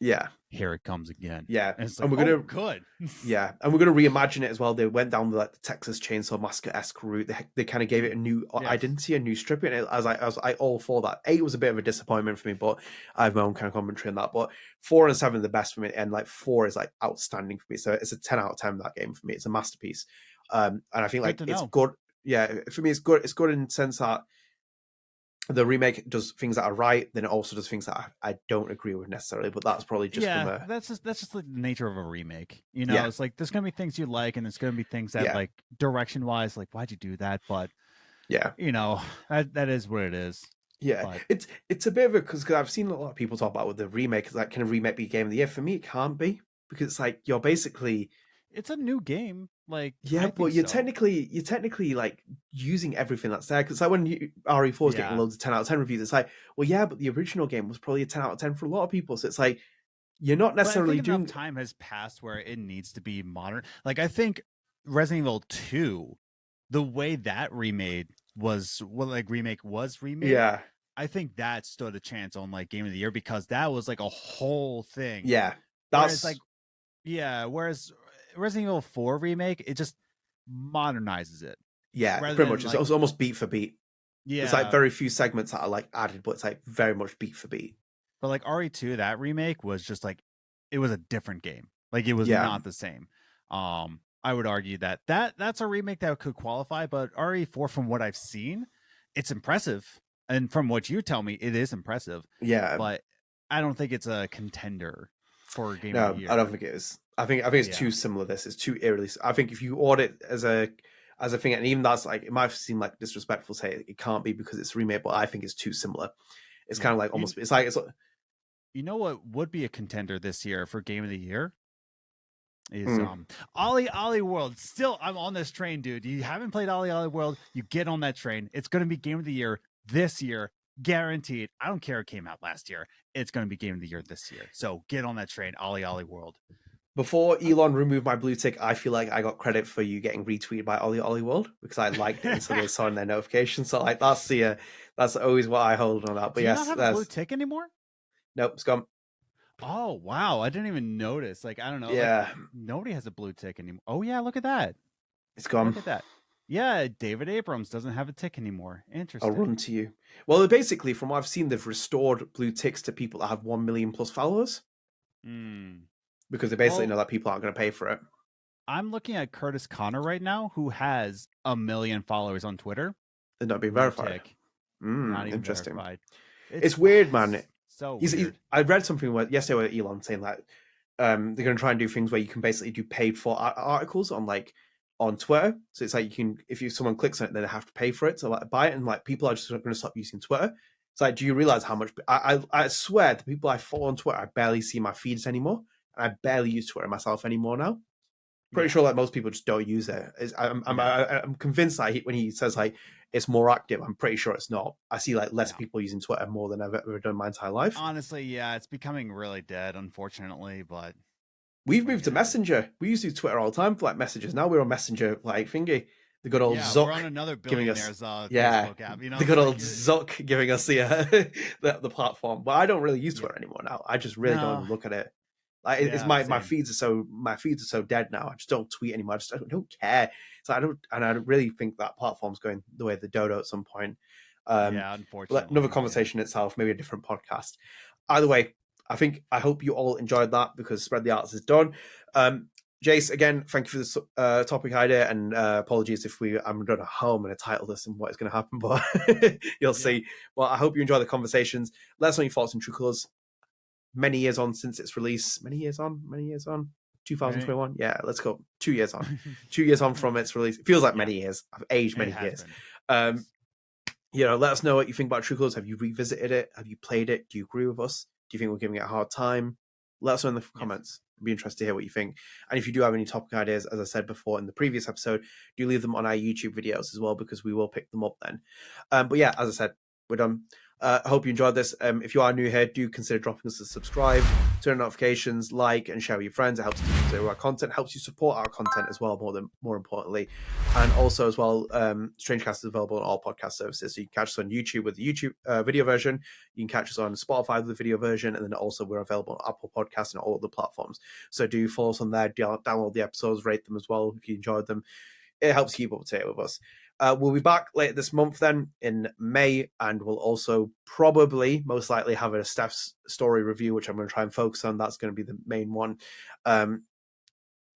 Yeah. Here it comes again. Yeah. And it's like, and we're gonna good. Yeah, and we're gonna reimagine it as well. They went down like the Texas Chainsaw Massacre-esque route. They kind of gave it a new identity, a new strip in it. I was all for that. 8 was a bit of a disappointment for me, but I have my own kind of commentary on that. But 4 and 7 are the best for me, and like 4 is like outstanding for me. So it's a 10 out of 10 that game for me. It's a masterpiece. And I think like it's good. Yeah, for me it's good. It's good in the sense that the remake does things that are right, then it also does things that I don't agree with necessarily, but that's probably just from a... that's just the nature of a remake. You know, it's like there's gonna be things you like, and there's gonna be things that like direction wise, like why'd you do that? But you know, that is what it is. Yeah, but... it's a bit of a because I've seen a lot of people talk about with the remake, is like, can a remake be game of the year? For me, it can't be, because it's like you're basically... It's a new game, like but you're technically like using everything that's there. Because like when RE4 is getting loads of 10 out of 10 reviews, it's like, well, yeah, but the original game was probably a 10 out of 10 for a lot of people. So it's like you're not necessarily doing. Enough time has passed where it needs to be modern. Like I think Resident Evil 2, the way that remake was remade. Yeah, I think that stood a chance on like Game of the Year because that was like a whole thing. Yeah, that's whereas Resident Evil 4 remake, it just modernizes it. Yeah, pretty much. Like, it's almost beat for beat. Yeah, it's like very few segments that are like added, but it's like very much beat for beat. But like RE2, that remake was just like it was a different game. Like it was not the same. I would argue that's a remake that could qualify, but RE4, from what I've seen, it's impressive, and from what you tell me, it is impressive. Yeah, but I don't think it's a contender for Game of the Year. I don't think it is. I think it's too similar. This is too eerily. I think if you order it as a thing, and even that's like, it might seem like disrespectful to say it can't be because it's remade, but I think it's too similar. It's kind of like almost. It's like you know what would be a contender this year for Game of the Year is Ollie World. Still, I'm on this train, dude. You haven't played Ollie World, you get on that train. It's going to be Game of the Year this year, guaranteed. I don't care it came out last year. It's going to be Game of the Year this year. So get on that train, Ollie World. Before Elon removed my blue tick, I feel like I got credit for you getting retweeted by Ollie World because I liked it, and so they saw in their notifications. So like that's always what I hold on that. But do you not have a blue tick anymore? Nope, it's gone. Oh wow, I didn't even notice. Like I don't know. Yeah, like, nobody has a blue tick anymore. Oh yeah, look at that. It's gone. Look at that. Yeah, David Abrams doesn't have a tick anymore. Interesting. I'll run to you. Well, basically, from what I've seen, they've restored blue ticks to people that have 1 million plus followers. Because they basically know that people aren't going to pay for it. I'm looking at Curtis Connor right now, who has 1 million followers on Twitter. They're not being verified. Not even interesting. Verified. It's weird, man. So weird. I read something yesterday with Elon saying that they're going to try and do things where you can basically do paid for articles on Twitter. So it's like you can, if someone clicks on it, then they have to pay for it. So like buy it, and like people are just going to stop using Twitter. It's like, do you realize how much? I swear the people I follow on Twitter, I barely see my feeds anymore. I barely use Twitter myself anymore now. Pretty sure like most people just don't use it. I'm convinced that when he says like it's more active, I'm pretty sure it's not. I see like less people using Twitter more than I've ever done in my entire life. Honestly, yeah, it's becoming really dead, unfortunately. But we've moved to Messenger. We used to use Twitter all the time for like messages. Now we're on Messenger like thingy. The good old Zuck. We're on another billionaire's Facebook app. You know, the good old Zuck giving us the platform. But I don't really use Twitter anymore now. I just really don't even look at it. Like it's my feeds are so dead now. I just don't tweet anymore. I don't care. So I don't really think that platform's going the way of the dodo at some point. Unfortunately. Another conversation itself, maybe a different podcast. Either way, I hope you all enjoyed that because Spread the Arts is done. Jace, again, thank you for this topic idea, and apologies if I'm done at home and I title this and what is going to happen, but you'll see. Well, I hope you enjoy the conversations. Let us know your thoughts on True Colors. Many years on since its release. Many years on. 2021. Right. Yeah, let's go. 2 years on. 2 years on from its release. It feels like many years. I've aged many years. Let us know what you think about True Colors. Have you revisited it? Have you played it? Do you agree with us? Do you think we're giving it a hard time? Let us know in the comments. I'd be interested to hear what you think. And if you do have any topic ideas, as I said before in the previous episode, do leave them on our YouTube videos as well, because we will pick them up then. But yeah, as I said, we're done. I hope you enjoyed this. If you are new here, do consider dropping us a subscribe, turn on notifications, like, and share with your friends. It helps keep to our content, helps you support our content as well, more importantly. And also as well, StrangeCast is available on all podcast services. So you can catch us on YouTube with the YouTube video version. You can catch us on Spotify with the video version. And then also we're available on Apple Podcasts and all the platforms. So do follow us on there, download the episodes, rate them as well if you enjoyed them. It helps keep up to date with us. We'll be back later this month then in May, and we'll also probably most likely have a Steph's story review, which I'm going to try and focus on. That's going to be the main one.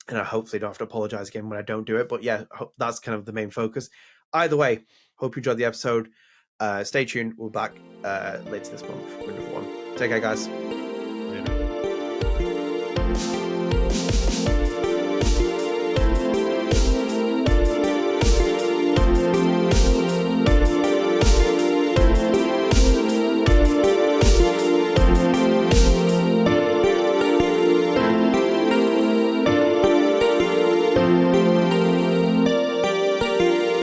And I hopefully don't have to apologize again when I don't do it. But yeah, that's kind of the main focus. Either way, hope you enjoyed the episode. Stay tuned. We'll be back later this month with another one. Take care, guys.